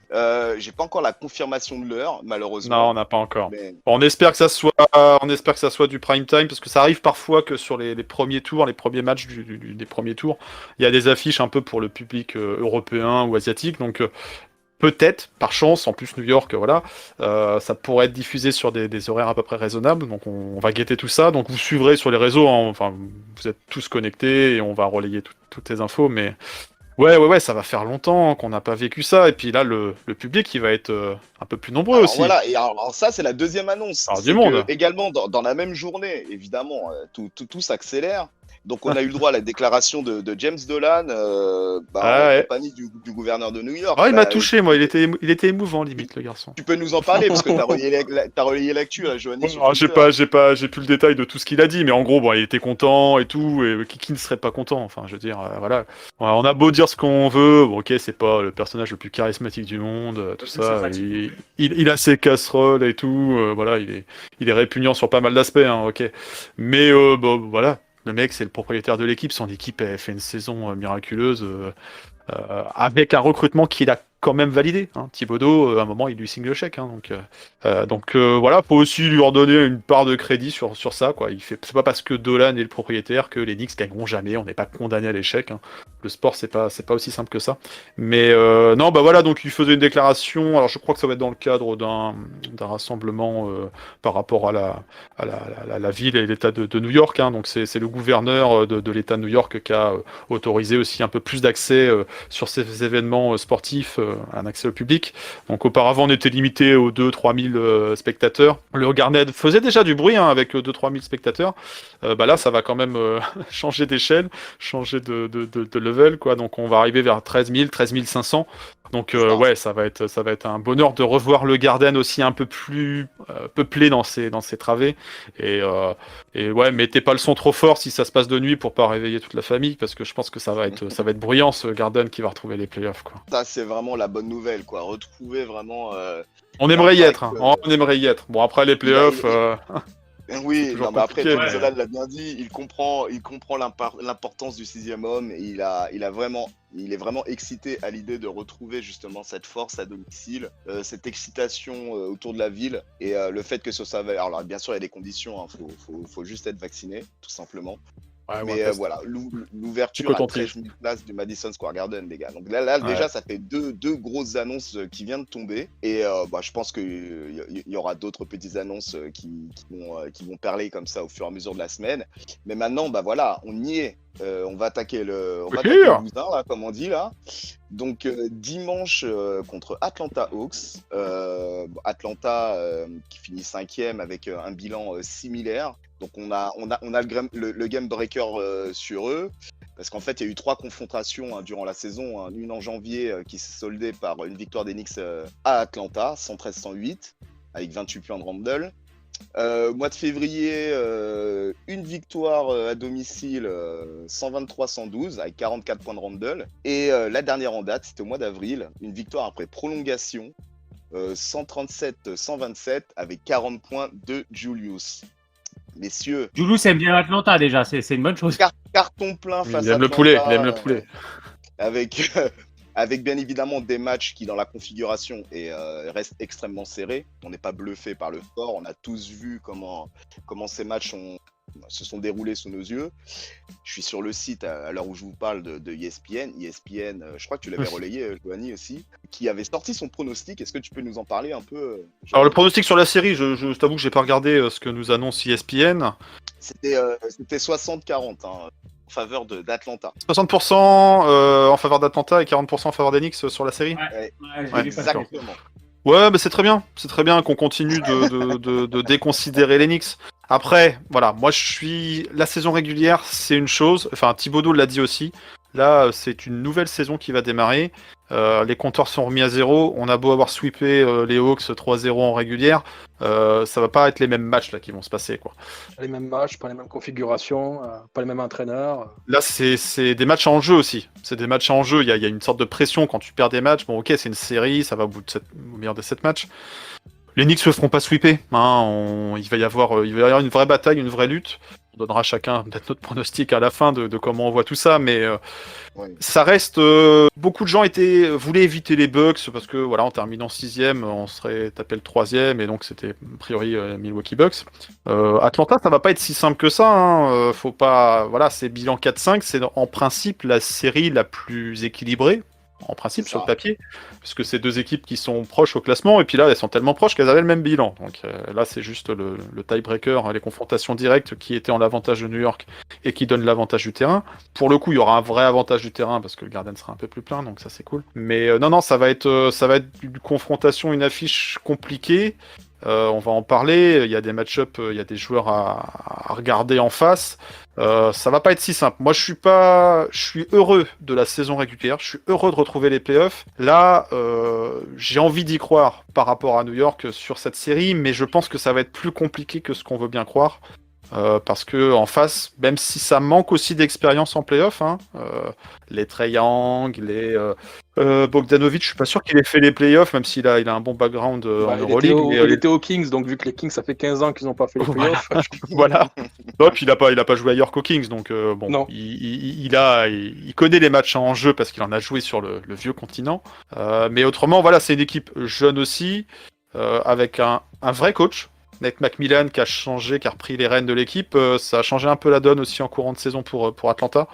J'ai pas encore la confirmation de l'heure, malheureusement. Non, on n'a pas encore. Mais... On espère que ça soit du prime time, parce que ça arrive parfois que sur les premiers tours, les premiers matchs des premiers tours, il y a des affiches un peu pour le public européen ou asiatique. Donc peut-être, par chance, en plus New York, voilà, ça pourrait être diffusé sur des horaires à peu près raisonnables, donc on va guetter tout ça, donc vous suivrez sur les réseaux, hein, enfin, vous êtes tous connectés, et on va relayer toutes les infos, mais ouais, ça va faire longtemps qu'on n'a pas vécu ça, et puis là, le public, il va être un peu plus nombreux aussi. Voilà, et alors ça, c'est la deuxième annonce. Du monde. Également, dans la même journée, évidemment, tout s'accélère. Donc on a eu le droit à la déclaration de James Dolan, Ah en ouais. compagnie du gouverneur de New York. Ah, il Bah, m'a touché, moi. Il était émouvant, limite, le garçon. tu peux nous en parler parce que t'as relayé l'actu à Joanie sur Alors, Twitter. j'ai plus le détail de tout ce qu'il a dit, mais en gros, bon, il était content et tout, et qui ne serait pas content. Enfin, je veux dire, voilà. On a beau dire ce qu'on veut, bon, ok, c'est pas le personnage le plus charismatique du monde, tout plus ça. sympathique. Il a ses casseroles et tout, voilà, il est répugnant sur pas mal d'aspects, hein, ok. Mais bon, voilà, le mec, c'est le propriétaire de l'équipe, son équipe a fait une saison miraculeuse. Avec un recrutement qu'il a quand même validé. Hein. Thibodeau, à un moment, il lui signe le chèque. Hein, donc voilà, faut aussi lui redonner une part de crédit sur ça. Quoi. C'est pas parce que Dolan est le propriétaire que les Knicks gagneront jamais. On n'est pas condamné à l'échec. Hein. Le sport, c'est pas aussi simple que ça. Mais non, bah voilà, donc il faisait une déclaration. Alors je crois que ça va être dans le cadre d'un rassemblement par rapport à la ville et l'État de New York. Hein. Donc c'est le gouverneur de l'État de New York qui a autorisé aussi un peu plus d'accès sur ces événements sportifs, un accès au public. Donc auparavant, on était limité aux 2-3 000 spectateurs. Le Garnet faisait déjà du bruit hein, avec 2-3 000 spectateurs. Bah là, ça va quand même changer d'échelle, changer de level, quoi. Donc on va arriver vers 13 000, 13 500. Donc ouais, ça va être un bonheur de revoir le Garden aussi un peu plus peuplé dans ses travées. Et ouais, mettez pas le son trop fort si ça se passe de nuit pour pas réveiller toute la famille, parce que je pense que ça va être bruyant ce Garden qui va retrouver les playoffs, quoi. Ça, c'est vraiment la bonne nouvelle, quoi. Retrouver vraiment. On aimerait y l'impact, être, hein. On aimerait y être. Bon, après les playoffs. Oui, toujours non, mais après, compliqué, James mais- Dolan l'a bien dit, il comprend l'importance du sixième homme et il est vraiment excité à l'idée de retrouver justement cette force à domicile, cette excitation autour de la ville et le fait que ce soit. Alors là, bien sûr, il y a des conditions, hein, faut juste être vacciné, tout simplement. Ouais, Mais ouais, voilà, l'ouverture Petit à coton-tige. 13 000 places du Madison Square Garden, les gars. Donc là Ouais. déjà, ça fait deux grosses annonces qui viennent de tomber. Et je pense qu'il y aura d'autres petites annonces qui vont parler comme ça au fur et à mesure de la semaine. Mais maintenant, bah voilà, on y est. On va attaquer le bousin, là, comme on dit là. Donc dimanche contre Atlanta Hawks. Atlanta qui finit 5e avec un bilan similaire. Donc on a le game breaker sur eux, parce qu'en fait il y a eu 3 confrontations hein, durant la saison, hein, une en janvier qui s'est soldée par une victoire des Knicks à Atlanta, 113-108, avec 28 points de Randle. Mois de février, une victoire à domicile, 123-112, avec 44 points de Randle. Et la dernière en date, c'était au mois d'avril, une victoire après prolongation, 137-127, avec 40 points de Julius. Messieurs, Julius aime bien Atlanta déjà, c'est une bonne chose. carton plein face Il à aime le poulet, il aime le poulet. avec bien évidemment des matchs qui dans la configuration restent extrêmement serrés. On n'est pas bluffé par le score, on a tous vu comment ces matchs se sont déroulés sous nos yeux. Je suis sur le site à l'heure où je vous parle de ESPN. ESPN, je crois que tu l'avais relayé, Joanie aussi, qui avait sorti son pronostic. Est-ce que tu peux nous en parler un peu Alors le pronostic sur la série, je t'avoue que j'ai pas regardé ce que nous annonce ESPN. C'était 60-40 hein, en faveur d'Atlanta. 60% en faveur d'Atlanta et 40% en faveur d'Enix sur la série. Ouais, j'ai Ouais, vu ça. Exactement. Ouais, mais c'est très bien qu'on continue de déconsidérer les Knicks. Après, voilà, moi la saison régulière, c'est une chose, enfin Thibodeau l'a dit aussi, là c'est une nouvelle saison qui va démarrer, les compteurs sont remis à zéro, on a beau avoir sweepé les Hawks 3-0 en régulière, ça va pas être les mêmes matchs là qui vont se passer, quoi. Pas les mêmes matchs, pas les mêmes configurations, pas les mêmes entraîneurs. Là, c'est des matchs en jeu aussi. C'est des matchs en jeu. Il y a une sorte de pression quand tu perds des matchs. Bon, ok, c'est une série, ça va au meilleur de 7 matchs. Les Knicks se feront pas sweeper. Hein, il va y avoir une vraie bataille, une vraie lutte. On donnera chacun peut-être notre pronostic à la fin de comment on voit tout ça, mais Ouais. ça reste. Beaucoup de gens voulaient éviter les Bucks parce que voilà, en terminant 6ème, on serait tapé le 3ème et donc c'était a priori Milwaukee Bucks. Atlanta, ça va pas être si simple que ça. Hein. Faut pas. Voilà, c'est bilan 4-5, c'est en principe la série la plus équilibrée. En principe, C'est sur ça. le papier, parce que c'est deux équipes qui sont proches au classement, et puis là, elles sont tellement proches qu'elles avaient le même bilan. Donc là, c'est juste le tie-breaker, hein, les confrontations directes qui étaient en l'avantage de New York et qui donnent l'avantage du terrain. Pour le coup, il y aura un vrai avantage du terrain, parce que le Garden sera un peu plus plein, donc ça, c'est cool. Mais non, ça va être une confrontation, une affiche compliquée. On va en parler. Il y a des match-up, il y a des joueurs à regarder en face. Ça va pas être si simple. Moi, je suis heureux de la saison régulière. Je suis heureux de retrouver les playoffs. Là, j'ai envie d'y croire par rapport à New York sur cette série, mais je pense que ça va être plus compliqué que ce qu'on veut bien croire. Parce que en face, même si ça manque aussi d'expérience en playoff, les Trae Young, les Bogdanovic, je suis pas sûr qu'il ait fait les playoffs, même s'il a un bon background en Euroleague. Il était aux Kings, donc vu que les Kings, ça fait 15 ans qu'ils n'ont pas fait les playoffs. Voilà. Non, puis il a pas joué à York aux Kings, donc bon, il connaît les matchs en jeu parce qu'il en a joué sur le vieux continent. Mais autrement, voilà, c'est une équipe jeune aussi, avec un vrai coach. Nate McMillan qui a repris les rênes de l'équipe, ça a changé un peu la donne aussi en courant de saison pour Atlanta.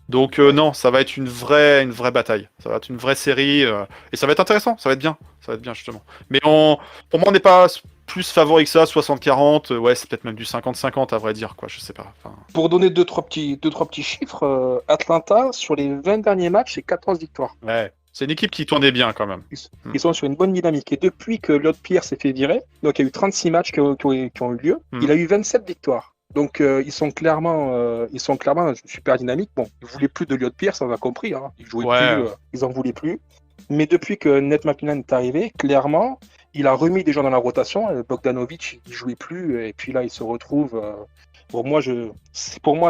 Donc non, ça va être une vraie bataille. Ça va être une vraie série et ça va être intéressant, ça va être bien justement. Mais pour moi, on n'est pas plus favori que ça, 60-40, ouais, c'est peut-être même du 50-50 à vrai dire, quoi, je sais pas. Enfin... Pour donner deux, trois petits chiffres, Atlanta, sur les 20 derniers matchs, c'est 14 victoires. Ouais. C'est une équipe qui tournait bien quand même. Ils sont sur une bonne dynamique. Et depuis que Lloyd Pierce s'est fait virer, donc il y a eu 36 matchs qui ont eu lieu, il a eu 27 victoires. Donc ils sont clairement super dynamiques. Bon, ils voulaient plus de Lloyd Pierce, on a compris. Hein. Ils jouaient plus, ils en voulaient plus. Mais depuis que Nate McMillan est arrivé, clairement, il a remis des gens dans la rotation. Bogdanovic, il jouait plus. Et puis là, il se retrouve. Pour moi,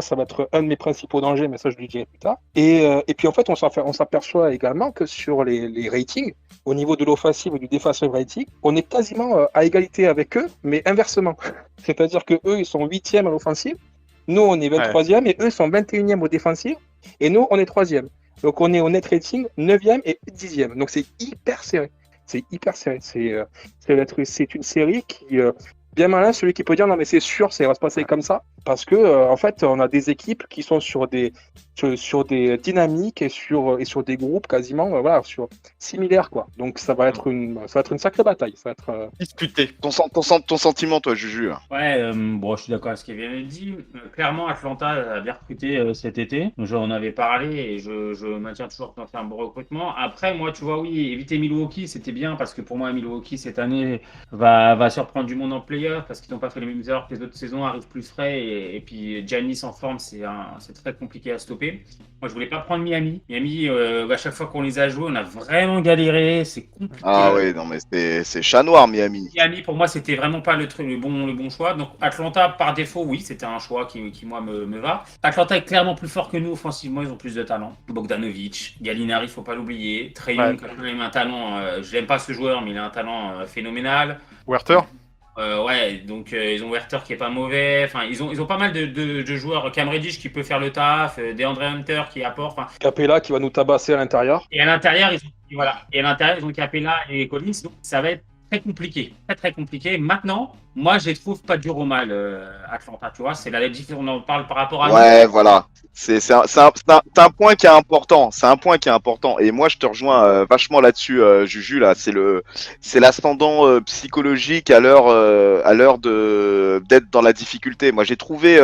ça va être un de mes principaux dangers, mais ça, je lui dirai plus tard. Et puis, en fait, on s'aperçoit également que sur les ratings, au niveau de l'offensive et du defensive rating, on est quasiment à égalité avec eux, mais inversement. C'est-à-dire que eux, ils sont 8e à l'offensive, nous, on est 23e, et eux, ils sont 21e au défensif, et nous, on est 3e. Donc, on est au net rating 9e et 10e. Donc, c'est hyper serré. C'est une série qui... bien malin, celui qui peut dire non mais c'est sûr, ça va se passer comme ça, parce que en fait on a des équipes qui sont sur des dynamiques et sur des groupes quasiment similaires quoi. Donc ça va être une sacrée bataille, ça va être disputé. Ton sentiment toi Juju. Ouais, bon, je suis d'accord avec ce qu'il vient de dire. Clairement, Atlanta a bien recruté cet été. J'en avais parlé et je maintiens toujours qu'on fait un bon recrutement. Après, moi, tu vois, oui, éviter Milwaukee, c'était bien parce que pour moi, Milwaukee cette année va surprendre du monde en playoff parce qu'ils n'ont pas fait les mêmes erreurs que les autres saisons, arrivent plus frais et puis Giannis en forme, c'est très compliqué à stopper. Moi, je voulais pas prendre Miami. Miami, à chaque fois qu'on les a joués, on a vraiment galéré. C'est compliqué. Ah oui, non mais c'est chat noir Miami. Miami, pour moi, c'était vraiment pas le bon choix. Donc Atlanta, par défaut, oui, c'était un choix qui moi, me va. Atlanta est clairement plus fort que nous offensivement. Ils ont plus de talent. Bogdanovic, Gallinari, faut pas l'oublier. Trae Young, quand même un talent. Je n'aime pas ce joueur, mais il a un talent phénoménal. Werther. Donc ils ont Werther qui est pas mauvais. Enfin, ils ont pas mal de joueurs. Cam Reddish qui peut faire le taf, DeAndre Hunter qui apporte. Capella qui va nous tabasser à l'intérieur. Et à l'intérieur, ils ont Capella et Collins. Donc ça va être très compliqué, très compliqué. Maintenant, moi, je les trouve pas dur au mal, Atlanta. Tu vois, c'est la différence. On en parle par rapport à. Ouais, voilà. C'est un point qui est important. C'est un point qui est important. Et moi, je te rejoins vachement là-dessus, Juju. Là, c'est l'ascendant psychologique à l'heure d'être dans la difficulté. Moi, j'ai trouvé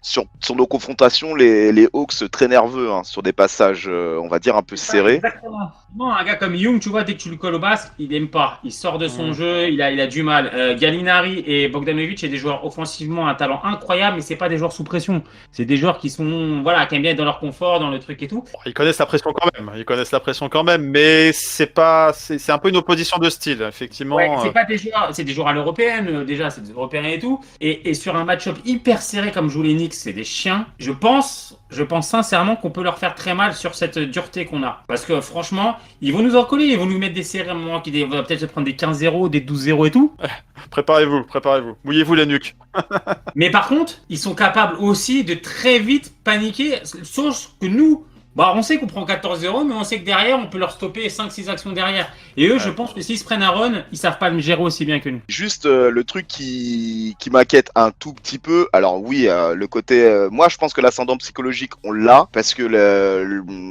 sur nos confrontations les Hawks très nerveux sur des passages, on va dire un peu serrés. Exactement. Non, un gars comme Young, tu vois, dès que tu le colles au basque, il n'aime pas. Il sort de son jeu, il a du mal. Gallinari et Bogdanovic, c'est des joueurs offensivement un talent incroyable, mais c'est pas des joueurs sous pression. C'est des joueurs qui sont, qui aiment bien être dans leur confort, dans le truc et tout. Ils connaissent la pression quand même. Mais c'est un peu une opposition de style, effectivement. Ouais, c'est pas des joueurs, c'est des joueurs à l'européenne, déjà, c'est des européens et tout. Et sur un match-up hyper serré comme jouent les Knicks, c'est des chiens. Je pense sincèrement qu'on peut leur faire très mal sur cette dureté qu'on a. Parce que franchement, ils vont nous en coller, ils vont nous mettre des séries à un moment qui vont peut-être se prendre des 15-0, des 12-0 et tout. Préparez-vous. Mouillez-vous la nuque. Mais par contre, ils sont capables aussi de très vite paniquer, sauf que nous, on sait qu'on prend 14-0, mais on sait que derrière, on peut leur stopper 5-6 actions derrière. Et eux, je pense que s'ils se prennent un run, ils savent pas le gérer aussi bien que nous. Juste le truc qui m'inquiète un tout petit peu, alors oui, le côté... moi, je pense que l'ascendant psychologique, on l'a, parce que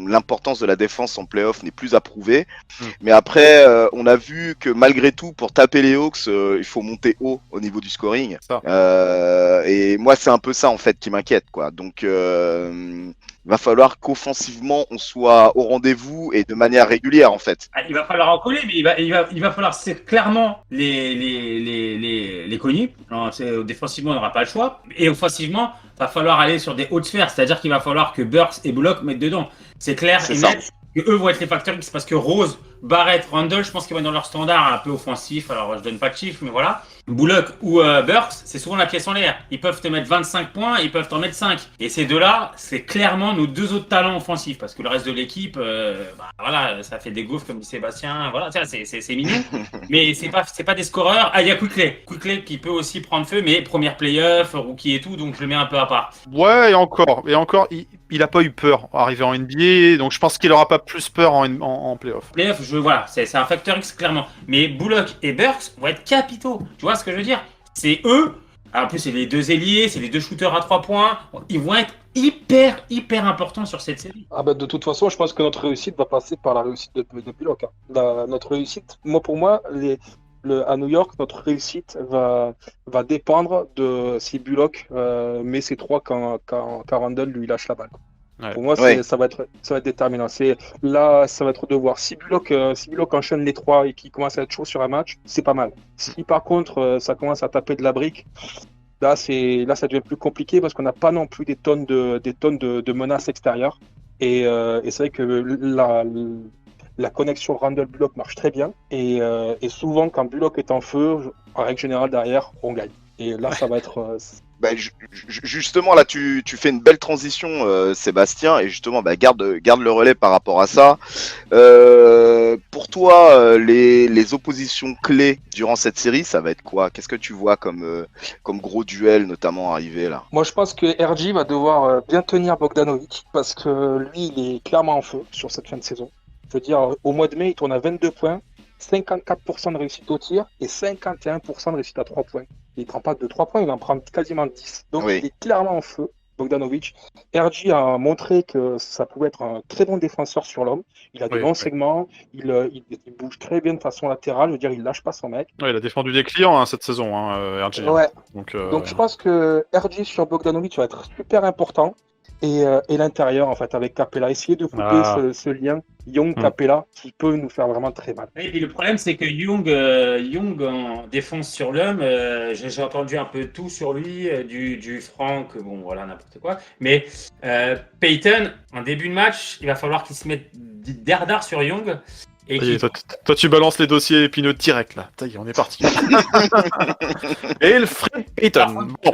l'importance de la défense en playoff n'est plus approuvée. Mais après, on a vu que malgré tout, pour taper les Hawks, il faut monter haut au niveau du scoring. Et moi, c'est un peu ça, en fait, qui m'inquiète, quoi. Donc... va falloir qu'offensivement qu'offensivement on soit au rendez-vous et de manière régulière en fait. Ah, il va falloir en coller, mais il va falloir c'est clairement les cogner. Alors, défensivement, on n'aura pas le choix. Et offensivement, il va falloir aller sur des hautes sphères. C'est-à-dire qu'il va falloir que Burks et Bullock mettent dedans. C'est clair C'est et ça. net que eux vont être les facteurs X parce que Rose, Barrett, Randall, je pense qu'ils vont être dans leur standard un peu offensif. Alors, je donne pas de chiffres, mais voilà. Bullock ou Burks, c'est souvent la pièce en l'air. Ils peuvent te mettre 25 points, ils peuvent t'en mettre 5. Et ces deux-là, c'est clairement nos deux autres talents offensifs parce que le reste de l'équipe, voilà, ça fait des gaufres comme dit Sébastien. Voilà, c'est mignon, mais c'est pas des scoreurs. Ah, il y a Quickley qui peut aussi prendre feu, mais première playoff, rookie et tout, donc je le mets un peu à part. Ouais, et encore, il a pas eu peur à arriver en NBA, donc je pense qu'il aura pas plus peur en playoff. Playoff, voilà, c'est un facteur X clairement. Mais Bullock et Burks vont être capitaux. Tu vois ce que je veux dire? C'est eux. En plus, c'est les deux ailiers, c'est les deux shooters à 3 points. Ils vont être hyper importants sur cette série. Ah bah de toute façon, je pense que notre réussite va passer par la réussite de Bullock. Notre réussite, pour moi, à New York, notre réussite va dépendre de si Bullock met ses 3 quand Randall lui lâche la balle. Ouais. Pour moi, Ouais. ça va être déterminant. Là, ça va être de voir si Bullock enchaîne les 3 et qu'il commence à être chaud sur un match, c'est pas mal. Si par contre ça commence à taper de la brique, là ça devient plus compliqué parce qu'on n'a pas non plus des tonnes de menaces extérieures. Et c'est vrai que la connexion Randall-Bullock marche très bien. Et souvent, quand Bullock est en feu, en règle générale, derrière, on gagne. Et là, ça va être... Bah, justement, là, tu fais une belle transition, Sébastien, et justement, garde le relais par rapport à ça. Pour toi, les oppositions clés durant cette série, ça va être quoi? Qu'est-ce que tu vois comme gros duel, notamment, arrivé là? Moi, je pense que RJ va devoir bien tenir Bogdanovic parce que lui, il est clairement en feu sur cette fin de saison. Je veux dire, au mois de mai, il tourne à 22 points, 54% de réussite au tir et 51% de réussite à 3 points. Il ne prend pas de 3 points, il en prend quasiment 10. Donc, Oui. il est clairement en feu, Bogdanovic. RJ a montré que ça pouvait être un très bon défenseur sur l'homme. Il a des longs segments, il bouge très bien de façon latérale. Je veux dire, il lâche pas son mec. Ouais, il a défendu des clients cette saison, RJ. Ouais. Donc, Donc, je pense que RJ sur Bogdanovic va être super important. Et l'intérieur, en fait, avec Capella. Essayer de couper ce lien Young-Capella qui peut nous faire vraiment très mal. Et puis le problème, c'est que Young en défense sur l'homme, j'ai entendu un peu tout sur lui, du Franck, bon voilà, n'importe quoi. Mais Payton, en début de match, il va falloir qu'il se mette d'ardard sur Young. Et ça y est, toi, tu balances les dossiers épineux direct, là. Ça y est, on est parti. Et le Fred Payton. Bon.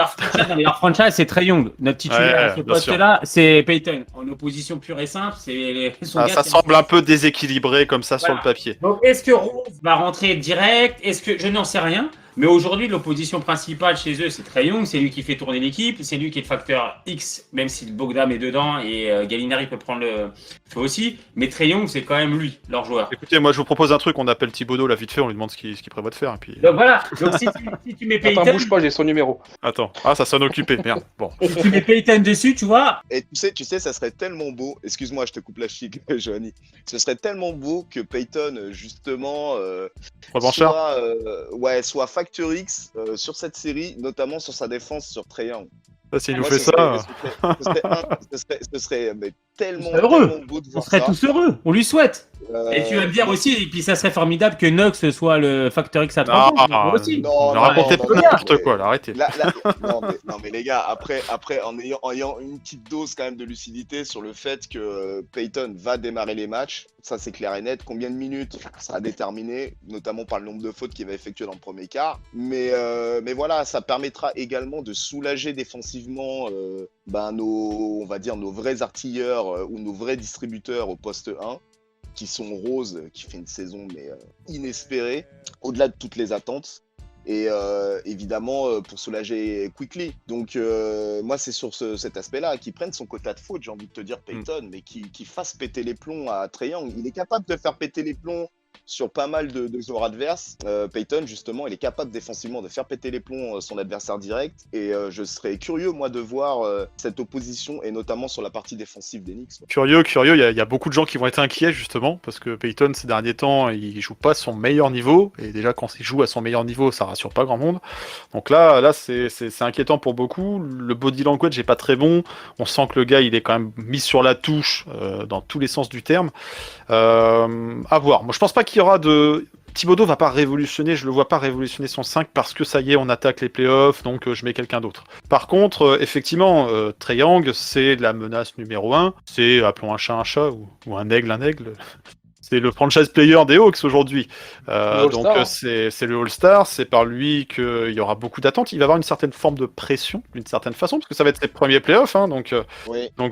Leur franchise, c'est très Young. Notre titulaire à ce poste-là, c'est Payton. En opposition pure et simple, c'est ça semble un peu déséquilibré comme ça sur le papier. Donc, est-ce que Rose va rentrer direct? Est-ce que je n'en sais rien? Mais aujourd'hui, l'opposition principale chez eux, c'est Trae Young. C'est lui qui fait tourner l'équipe. C'est lui qui est le facteur X, même si le Bogdam est dedans et Gallinari peut prendre le feu aussi. Mais Trae Young, c'est quand même lui, leur joueur. Écoutez, moi, je vous propose un truc. On appelle Thibodeau, là, vite fait. On lui demande ce qu'il prévoit de faire. Et puis... Donc voilà. Donc si tu mets Payton... Attends, bouge pas, j'ai son numéro. Attends. Ah, ça sonne occupé. Merde. Bon. Si tu mets Payton dessus, tu vois... Et tu sais, ça serait tellement beau. Excuse-moi, je te coupe la chic, Johnny. Ce serait tellement beau que Payton, justement, soit Factor X sur cette série, notamment sur sa défense sur Trae Young. S'il nous fait ça... Ce serait tellement beau de voir ça. On serait tous heureux, on lui souhaite. Et tu vas me dire aussi, et puis ça serait formidable que Knox soit le Factor X à 3 points. Non, ne racontez pas n'importe quoi, là, arrêtez. Non, mais les gars, après en ayant une petite dose quand même de lucidité sur le fait que Payton va démarrer les matchs, ça c'est clair et net. Combien de minutes sera déterminé, notamment par le nombre de fautes qu'il va effectuer dans le premier quart. Mais voilà, ça permettra également de soulager défensivement on va dire nos vrais artilleurs ou nos vrais distributeurs au poste 1. Qui sont Rose, qui fait une saison inespérée, au-delà de toutes les attentes, et évidemment pour soulager Quickley. Donc moi c'est sur cet aspect-là, qu'il prenne son quota de faute, j'ai envie de te dire Payton, mais qu'il fasse péter les plombs à Trae Young. Il est capable de faire péter les plombs sur pas mal de joueurs adverses. Peyton, justement, il est capable défensivement de faire péter les plombs son adversaire direct. Et je serais curieux, moi, de voir cette opposition, et notamment sur la partie défensive d'Enix. Curieux, il y a beaucoup de gens qui vont être inquiets justement, parce que Peyton, ces derniers temps, il joue pas à son meilleur niveau. Et déjà, quand il joue à son meilleur niveau, ça rassure pas grand monde. Donc là c'est inquiétant pour beaucoup. Le body language est pas très bon. On sent que le gars, il est quand même mis sur la touche dans tous les sens du terme. À voir. Moi, je pense pas qu'il y aura de... Thibodeau va pas révolutionner, je le vois pas révolutionner son 5 parce que ça y est, on attaque les playoffs, donc je mets quelqu'un d'autre. Par contre, effectivement, Trae Young, c'est la menace numéro 1. C'est, appelons un chat ou un aigle. C'est le franchise player des Hawks aujourd'hui. Donc c'est le All-Star, c'est par lui qu'il y aura beaucoup d'attentes. Il va avoir une certaine forme de pression, d'une certaine façon, parce que ça va être ses premiers playoffs. Hein, donc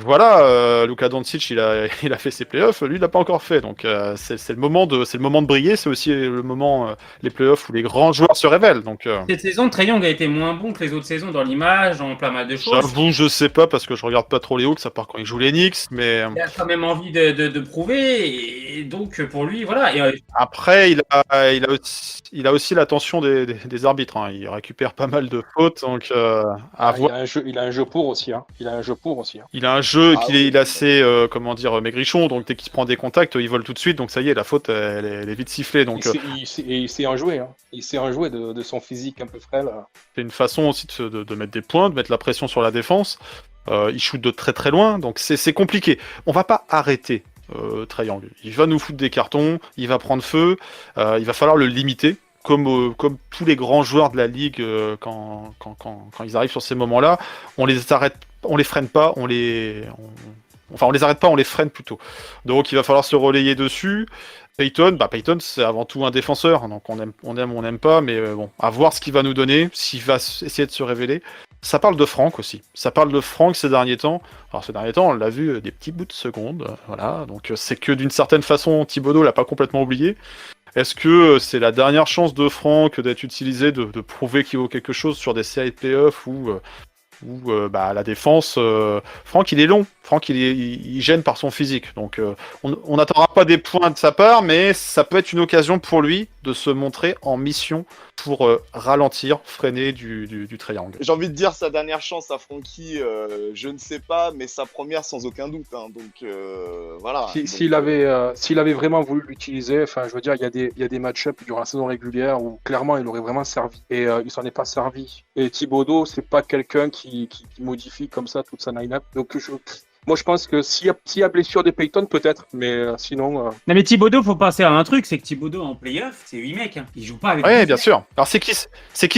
voilà, Luka Doncic, il a fait ses playoffs, lui il l'a pas encore fait. Donc c'est le moment de briller. C'est aussi le moment les playoffs où les grands joueurs se révèlent. Donc cette saison, Trae Young a été moins bon que les autres saisons dans l'image, dans plein mal de choses. J'avoue, je sais pas parce que je regarde pas trop les Hawks, à part quand ils jouent les Knicks, mais il a quand même envie de prouver, et donc pour lui, voilà. Et, après, il a aussi l'attention des arbitres. Hein. Il récupère pas mal de fautes, donc à voir. Il a un jeu pour aussi. Hein. Il a un jeu, et puis il est assez, maigrichon, donc dès qu'il se prend des contacts, il vole tout de suite, donc ça y est, la faute, elle est vite sifflée. Donc, il sait en jouer. Hein. Il sait en jouer de son physique un peu frêle. C'est une façon aussi de mettre des points, de mettre la pression sur la défense. Il shoot de très très loin, donc c'est compliqué. On va pas arrêter Trae Young. Il va nous foutre des cartons, il va prendre feu, il va falloir le limiter, comme tous les grands joueurs de la ligue quand ils arrivent sur ces moments-là. On les arrête, on les freine pas, on les arrête pas, on les freine plutôt. Donc il va falloir se relayer dessus. Peyton, c'est avant tout un défenseur, donc on aime pas, mais bon, à voir ce qu'il va nous donner, s'il va essayer de se révéler. Ça parle de Franck aussi. Ça parle de Franck ces derniers temps. Alors ces derniers temps, on l'a vu des petits bouts de secondes, voilà. Donc c'est que d'une certaine façon, Thibodeau l'a pas complètement oublié. Est-ce que c'est la dernière chance de Franck d'être utilisé, de prouver qu'il vaut quelque chose sur des séries de playoffs ou la défense, Franck il est long, Franck il gêne par son physique, donc on n'attendra pas des points de sa part, mais ça peut être une occasion pour lui de se montrer en mission pour ralentir, freiner du triangle. J'ai envie de dire sa dernière chance à Francky, je ne sais pas, mais sa première sans aucun doute, hein, donc voilà. S'il avait vraiment voulu l'utiliser, enfin je veux dire, il y a des match-ups durant la saison régulière où clairement il aurait vraiment servi, et il s'en est pas servi. Et Thibodeau, c'est pas quelqu'un qui modifie comme ça toute sa line-up, donc moi, je pense que s'il y a blessure des Peyton, peut-être, mais sinon... Non, mais Thibodeau, faut penser à un truc, c'est que Thibodeau, en play-off, c'est 8 mecs. Hein. Il joue pas avec... Oui, bien sûr. Alors, c'est qui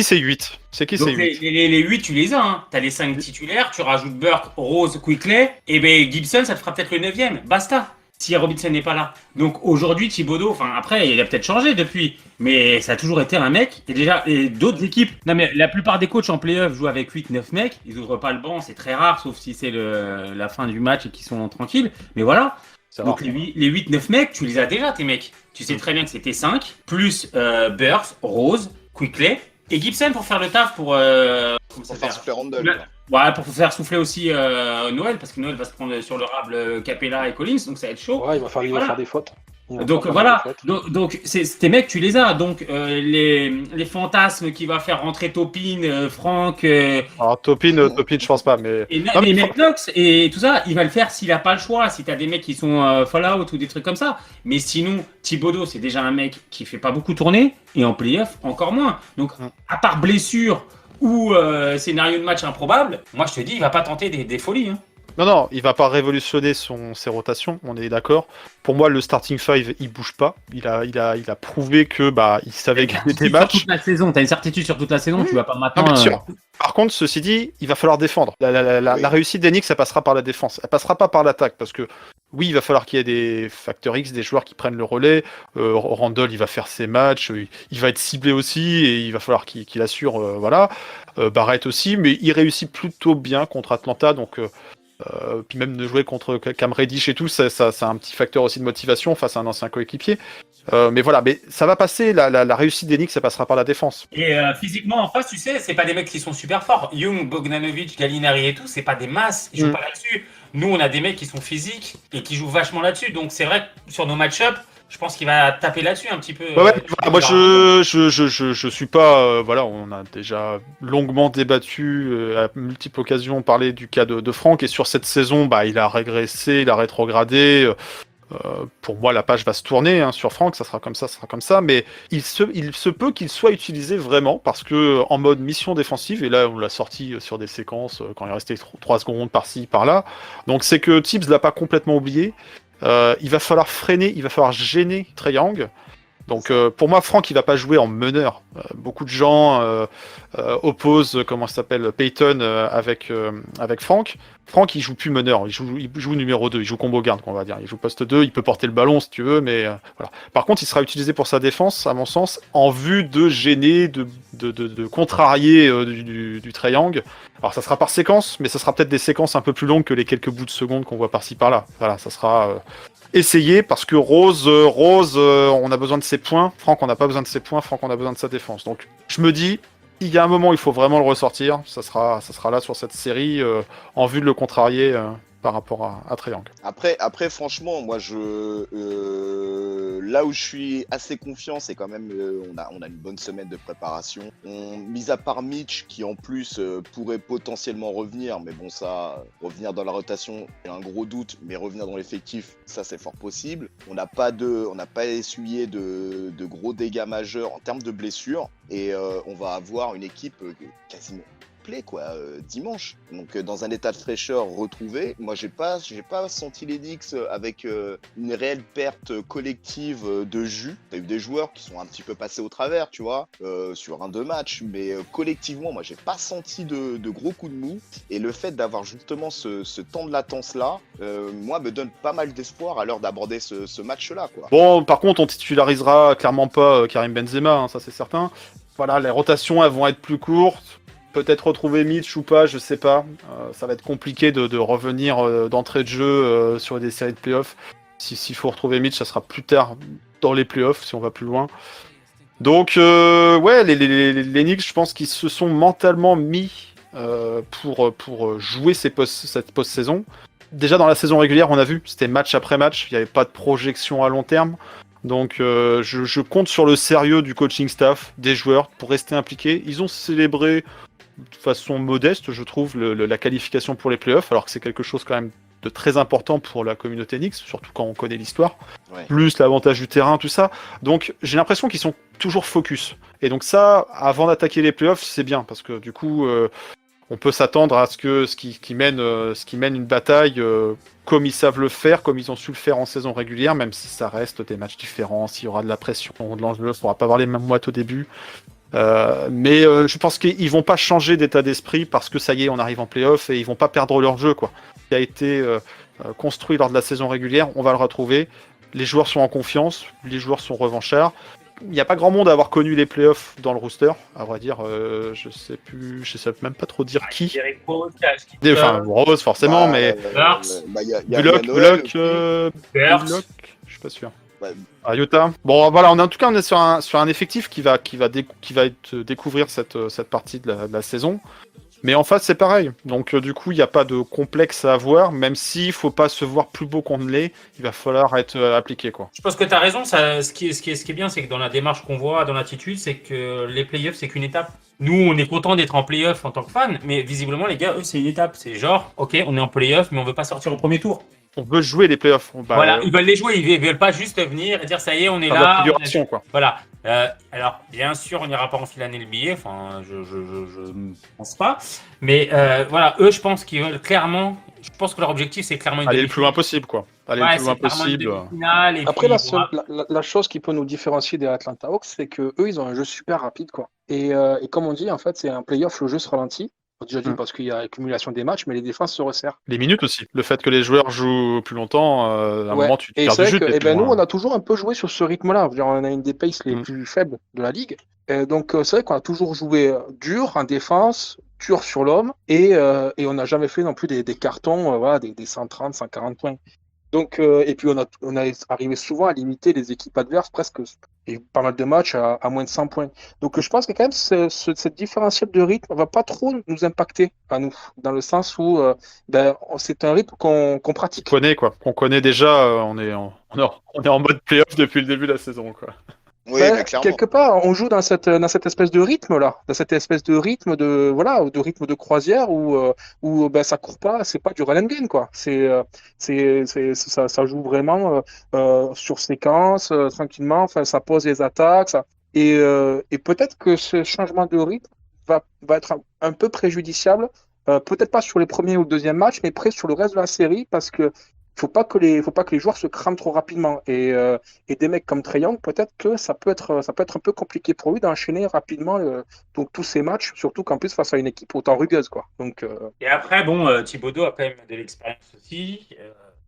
ces 8 Donc, les 8, tu les as. Hein. Tu as les 5 titulaires, tu rajoutes Burke, Rose, Quickley, et ben Gibson, ça te fera peut-être le 9e. Basta. Si Robinson n'est pas là. Donc aujourd'hui, Thibodeau, enfin après, il a peut-être changé depuis, mais ça a toujours été un mec. Et d'autres équipes, non mais la plupart des coachs en play-off jouent avec 8-9 mecs. Ils ouvrent pas le banc, c'est très rare, sauf si c'est la fin du match et qu'ils sont tranquilles. Mais voilà. Donc les 8-9 mecs, tu les as déjà, tes mecs. Tu sais très bien que c'était 5, plus Burks, Rose, Quickley et Gibson pour faire le taf pour faire souffler Randle. Ouais, pour faire souffler aussi Noël, parce que Noël va se prendre sur le rable Capella et Collins, donc ça va être chaud. Ouais, il va faire des fautes. Donc voilà, donc tes mecs, tu les as. Donc les fantasmes qui va faire rentrer Topin, Franck. Alors Topin, je pense pas, mais. Et Knox et tout ça, il va le faire s'il a pas le choix. Si t'as des mecs qui sont Fallout ou des trucs comme ça. Mais sinon, Thibodeau, c'est déjà un mec qui fait pas beaucoup tourner, et en playoff, encore moins. Donc, à part blessure ou scénario de match improbable, moi je te dis, il va pas tenter des folies. Hein. Non, il va pas révolutionner ses rotations, on est d'accord. Pour moi, le starting 5, il bouge pas. Il a prouvé que il savait gagner des matchs. Sur toute la saison, t'as une certitude sur toute la saison, tu vas pas maintenant. Bien sûr. Par contre, ceci dit, il va falloir défendre. La réussite d'Enix, ça passera par la défense. Elle passera pas par l'attaque, parce que oui, il va falloir qu'il y ait des facteurs X, des joueurs qui prennent le relais. Randle, il va faire ses matchs, il va être ciblé aussi, et il va falloir qu'il assure, voilà. Barrett aussi, mais il réussit plutôt bien contre Atlanta, donc. Puis même de jouer contre Cam Reddish et tout, ça a un petit facteur aussi de motivation face à un ancien coéquipier. Mais voilà, mais ça va passer, la réussite d'Enix, ça passera par la défense. Et physiquement en face, tu sais, c'est pas des mecs qui sont super forts. Young, Bogdanovic, Gallinari et tout, c'est pas des masses, ils jouent pas là-dessus. Nous, on a des mecs qui sont physiques et qui jouent vachement là-dessus. Donc c'est vrai que sur nos match-up, Je pense qu'il va taper là-dessus un petit peu. Ouais, voilà, moi je suis pas voilà, on a déjà longuement débattu à multiples occasions parlé du cas de Franck et sur cette saison il a régressé, il a rétrogradé. Pour moi la page va se tourner sur Franck, ça sera comme ça, mais il se peut qu'il soit utilisé vraiment parce que en mode mission défensive, et là on l'a sorti sur des séquences quand il restait 3 secondes par-ci par-là, donc c'est que Tibbs l'a pas complètement oublié. Il va falloir freiner, il va falloir gêner Trae Young. Donc pour moi, Franck, il va pas jouer en meneur. Beaucoup de gens opposent, comment ça s'appelle, Peyton avec Franck. Franck, il joue plus meneur, il joue numéro 2, il joue combo garde, on va dire. Il joue poste 2, il peut porter le ballon si tu veux, mais voilà. Par contre, il sera utilisé pour sa défense, à mon sens, en vue de gêner, de contrarier du Trae Young. Alors ça sera par séquence, mais ça sera peut-être des séquences un peu plus longues que les quelques bouts de secondes qu'on voit par-ci par-là. Voilà, ça sera essayer parce que Rose, on a besoin de ses points. Franck, on n'a pas besoin de ses points. Franck, on a besoin de sa défense. Donc, je me dis, il y a un moment, il faut vraiment le ressortir. Ça sera là sur cette série en vue de le contrarier par rapport à Trae Young. Après, franchement, moi, là où je suis assez confiant, c'est quand même, on a une bonne semaine de préparation. Mis à part Mitch, qui en plus pourrait potentiellement revenir, mais bon, ça, revenir dans la rotation, c'est un gros doute, mais revenir dans l'effectif, ça, c'est fort possible. On n'a pas essuyé de gros dégâts majeurs en termes de blessures, et on va avoir une équipe quasiment dimanche, donc dans un état de fraîcheur retrouvé. Moi j'ai pas senti les Knicks avec une réelle perte collective de jus. T'as eu des joueurs qui sont un petit peu passés au travers, tu vois, sur 1-2 matchs, mais collectivement moi j'ai pas senti de gros coups de mou, et le fait d'avoir justement ce temps de latence là, moi me donne pas mal d'espoir à l'heure d'aborder ce match là, quoi. Bon, par contre on titularisera clairement pas Karim Benzema, ça c'est certain. Voilà, les rotations elles vont être plus courtes. Peut-être retrouver Mitch ou pas, je sais pas. Ça va être compliqué de revenir d'entrée de jeu sur des séries de playoffs. S'il faut retrouver Mitch, ça sera plus tard dans les playoffs, si on va plus loin. Donc, ouais, les Knicks, je pense qu'ils se sont mentalement mis pour jouer cette post-saison. Déjà dans la saison régulière, on a vu, c'était match après match, il n'y avait pas de projection à long terme. Donc je compte sur le sérieux du coaching staff, des joueurs, pour rester impliqués. Ils ont célébré de façon modeste, je trouve, la qualification pour les playoffs, alors que c'est quelque chose quand même de très important pour la communauté Knicks, surtout quand on connaît l'histoire, ouais. Plus l'avantage du terrain, tout ça. Donc j'ai l'impression qu'ils sont toujours focus. Et donc ça, avant d'attaquer les playoffs, c'est bien, parce que du coup, on peut s'attendre à ce qui mène une bataille comme ils savent le faire, comme ils ont su le faire en saison régulière, même si ça reste des matchs différents, s'il y aura de la pression, de l'enjeu, il ne faudra pas avoir les mêmes moites au début. Mais je pense qu'ils vont pas changer d'état d'esprit parce que ça y est, on arrive en play-off et ils vont pas perdre leur jeu, quoi. Ce qui a été construit lors de la saison régulière, on va le retrouver. Les joueurs sont en confiance, les joueurs sont revanchards. Il n'y a pas grand monde à avoir connu les playoffs dans le rooster, à vrai dire. Je sais même pas trop dire qui. Enfin, Rose forcément, mais Bullock, je suis pas sûr. Ouais. Utah. Bon, voilà, en tout cas, on est sur un effectif qui va être découvrir cette partie de la saison. Mais en face, c'est pareil. Donc, du coup, il n'y a pas de complexe à avoir, même s'il ne faut pas se voir plus beau qu'on ne l'est. Il va falloir être appliqué, quoi. Je pense que tu as raison. Ce qui est bien, c'est que dans la démarche qu'on voit, dans l'attitude, c'est que les playoffs, c'est qu'une étape. Nous, on est content d'être en playoff en tant que fan, mais visiblement, les gars, eux, c'est une étape. C'est genre, ok, on est en playoff, mais on ne veut pas sortir au premier tour. On veut jouer les playoffs. Voilà, ils veulent les jouer, ils veulent pas juste venir et dire ça y est, on est là. Quoi. Voilà. Alors, bien sûr, on n'ira pas enfiler l'année le billet. Enfin, je ne pense pas. Mais voilà, eux, je pense qu'ils veulent clairement. Je pense que leur objectif, c'est clairement aller le plus loin possible, quoi. Aller le plus loin possible. Après, la chose qui peut nous différencier des Atlanta Hawks, c'est que eux, ils ont un jeu super rapide, quoi. Et comme on dit, en fait, c'est un playoff, le jeu se ralentit. Déjà dit parce qu'il y a accumulation des matchs, mais les défenses se resserrent. Les minutes aussi. Le fait que les joueurs jouent plus longtemps, à un moment, tu perds du jeu. Et nous, on a toujours un peu joué sur ce rythme-là. On a une des paces les plus faibles de la ligue. Donc, c'est vrai qu'on a toujours joué dur en défense, dur sur l'homme, et on n'a jamais fait non plus des cartons, des 130, 140 points. Donc, et puis on a arrivé souvent à limiter les équipes adverses presque et pas mal de matchs à moins de 100 points. Donc je pense que quand même cette différentiel de rythme va pas trop nous impacter à nous, dans le sens où c'est un rythme qu'on pratique. Qu'on connaît déjà, on est en mode playoff depuis le début de la saison, quoi. Oui, mais clairement. Quelque part, on joue dans cette espèce de rythme là, dans cette espèce de rythme de rythme de croisière où ça court pas, c'est pas du run and gun quoi. Ça joue vraiment sur séquence tranquillement. Enfin, ça pose les attaques, et peut-être que ce changement de rythme va être un peu préjudiciable. Peut-être pas sur les premiers ou deuxième matchs, mais presque sur le reste de la série parce que faut pas que les joueurs se crament trop rapidement et des mecs comme Trae Young, peut-être que ça peut être un peu compliqué pour lui d'enchaîner rapidement donc tous ces matchs, surtout qu'en plus face à une équipe autant rugueuse quoi. Donc Et après, bon, Thibodeau a quand même de l'expérience aussi.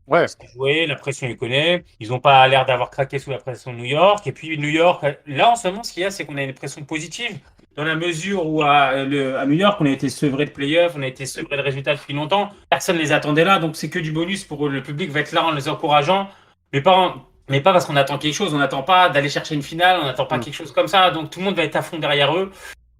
Ouais. Il s'est joué, la pression, il connaît. Ils n'ont pas l'air d'avoir craqué sous la pression de New York. Et puis New York, là en ce moment, ce qu'il y a, c'est qu'on a une pression positive. Dans la mesure où à New York, on a été sevré de playoffs, on a été sevré de résultats depuis longtemps. Personne ne les attendait là, donc c'est que du bonus pour eux. Le public va être là en les encourageant, mais pas parce qu'on attend quelque chose. On n'attend pas d'aller chercher une finale, on n'attend pas quelque chose comme ça. Donc tout le monde va être à fond derrière eux.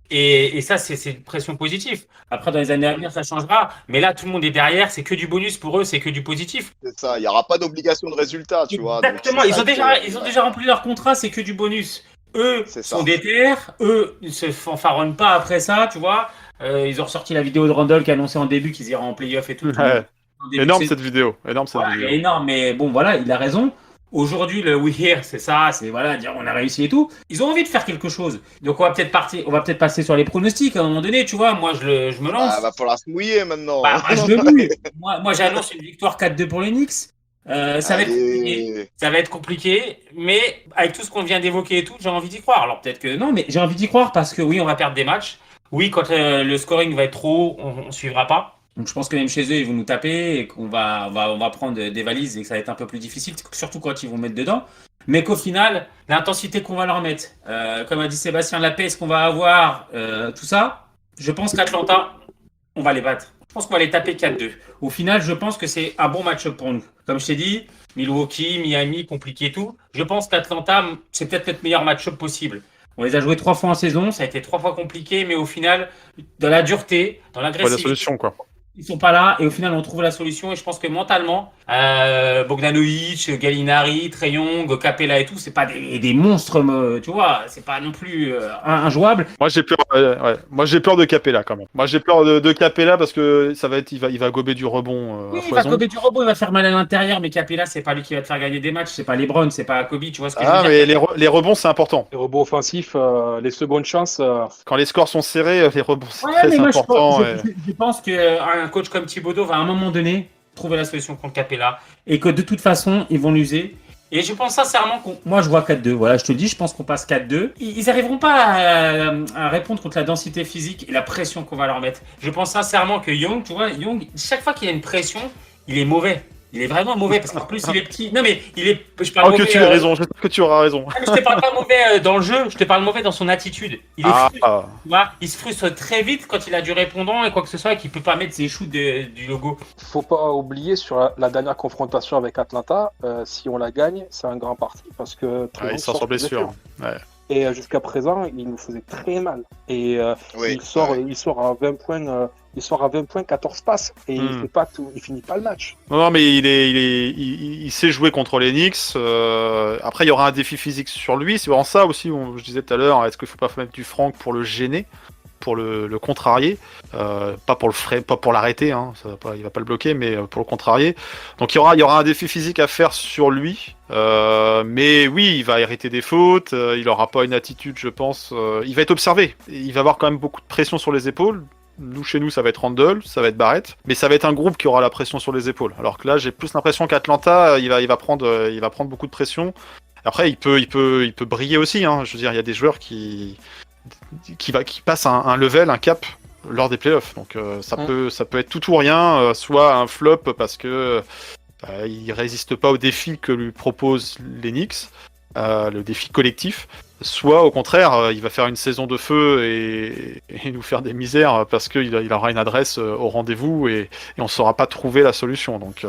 Et ça, c'est une pression positive. Après, dans les années à venir, ça changera. Mais là, tout le monde est derrière. C'est que du bonus pour eux, c'est que du positif. C'est ça, il n'y aura pas d'obligation de résultat, tu vois. Exactement. Ils ont déjà rempli leur contrat, c'est que du bonus. Eux sont déter, eux ne se fanfaronnent pas après ça, tu vois. Ils ont ressorti la vidéo de Randall qui annonçait en début qu'ils iraient en playoff et tout. Ouais. Énorme cette vidéo. Énorme, mais bon, voilà, il a raison. Aujourd'hui, le We Here, c'est ça, c'est voilà, dire on a réussi et tout. Ils ont envie de faire quelque chose. Donc on va peut-être passer sur les pronostics à un moment donné, tu vois. Moi, je me lance. Va falloir se mouiller maintenant. Je me mouille. Moi, j'annonce une victoire 4-2 pour les Knicks. Ça va être compliqué, mais avec tout ce qu'on vient d'évoquer et tout, j'ai envie d'y croire. Alors peut-être que non, mais j'ai envie d'y croire parce que oui, on va perdre des matchs. Oui, quand le scoring va être trop haut, on suivra pas. Donc je pense que même chez eux, ils vont nous taper et qu'on va prendre des valises et que ça va être un peu plus difficile, surtout quand ils vont mettre dedans. Mais qu'au final, l'intensité qu'on va leur mettre, comme a dit Sébastien, la pace qu'on va avoir, tout ça, je pense qu'Atlanta, on va les battre. Je pense qu'on va les taper 4-2. Au final, je pense que c'est un bon match-up pour nous. Comme je t'ai dit, Milwaukee, Miami, compliqué et tout. Je pense qu'Atlanta, c'est peut-être notre meilleur match-up possible. On les a joués 3 fois en saison, ça a été 3 fois compliqué, mais au final, dans la dureté, dans l'agressivité, la solution, quoi. Ils sont pas là et au final on trouve la solution et je pense que mentalement Bogdanovic, Gallinari, Trae Young, Capella et tout, c'est pas des monstres, tu vois, c'est pas non plus injouable. Moi j'ai peur de Capella quand même. Moi j'ai peur de Capella parce que il va gober du rebond. Oui, il va gober du rebond, il va faire mal à l'intérieur, mais Capella c'est pas lui qui va te faire gagner des matchs, c'est pas LeBron, c'est pas Kobe, tu vois ce que je veux dire. Mais les rebonds c'est important. Les rebonds offensifs, les secondes chances. Quand les scores sont serrés, les rebonds c'est très important. Je pense que un coach comme Thibodeau va à un moment donné trouver la solution contre Capella et que de toute façon ils vont l'user. Et je pense sincèrement moi je vois 4-2. Voilà, je te le dis, je pense qu'on passe 4-2. Ils n'arriveront pas à répondre contre la densité physique et la pression qu'on va leur mettre. Je pense sincèrement que Young, tu vois, chaque fois qu'il a une pression, il est mauvais. Il est vraiment mauvais parce qu'en plus il est petit. Non mais je parle mauvais. Que tu as raison, j'espère que tu auras raison. Je te parle pas mauvais dans le jeu, je te parle mauvais dans son attitude. Il se frustre très vite quand il a du répondant et quoi que ce soit et qu'il peut pas mettre ses shoots du logo. Faut pas oublier sur la dernière confrontation avec Atlanta, si on la gagne, c'est un grand parti parce que il sort sur blessure. Ouais. Et jusqu'à présent, il nous faisait très mal. Et il sort à 20 points. Il sort à 20 points, 14 passes, et il finit pas le match. Non, mais il sait jouer contre les Knicks. Après, il y aura un défi physique sur lui. C'est vraiment ça aussi, je disais tout à l'heure, est-ce qu'il faut pas mettre du Frank pour le gêner, pour le contrarier, pas pour l'arrêter, hein, il va pas le bloquer, mais pour le contrarier. Donc il y aura un défi physique à faire sur lui. Mais oui, il va hériter des fautes, il aura pas une attitude, je pense. Il va être observé. Il va avoir quand même beaucoup de pression sur les épaules. Nous, chez nous, ça va être Randall, ça va être Barrett, mais ça va être un groupe qui aura la pression sur les épaules. Alors que là, j'ai plus l'impression qu'Atlanta, il va prendre beaucoup de pression. Après, il peut briller aussi, hein. Je veux dire, il y a des joueurs qui passent un level, un cap lors des playoffs. Donc ça peut être tout ou rien, soit un flop parce que il résiste pas au défi que lui proposent les Knicks, le défi collectif. soit au contraire, il va faire une saison de feu et nous faire des misères parce qu'il aura une adresse au rendez-vous et on ne saura pas trouver la solution. Donc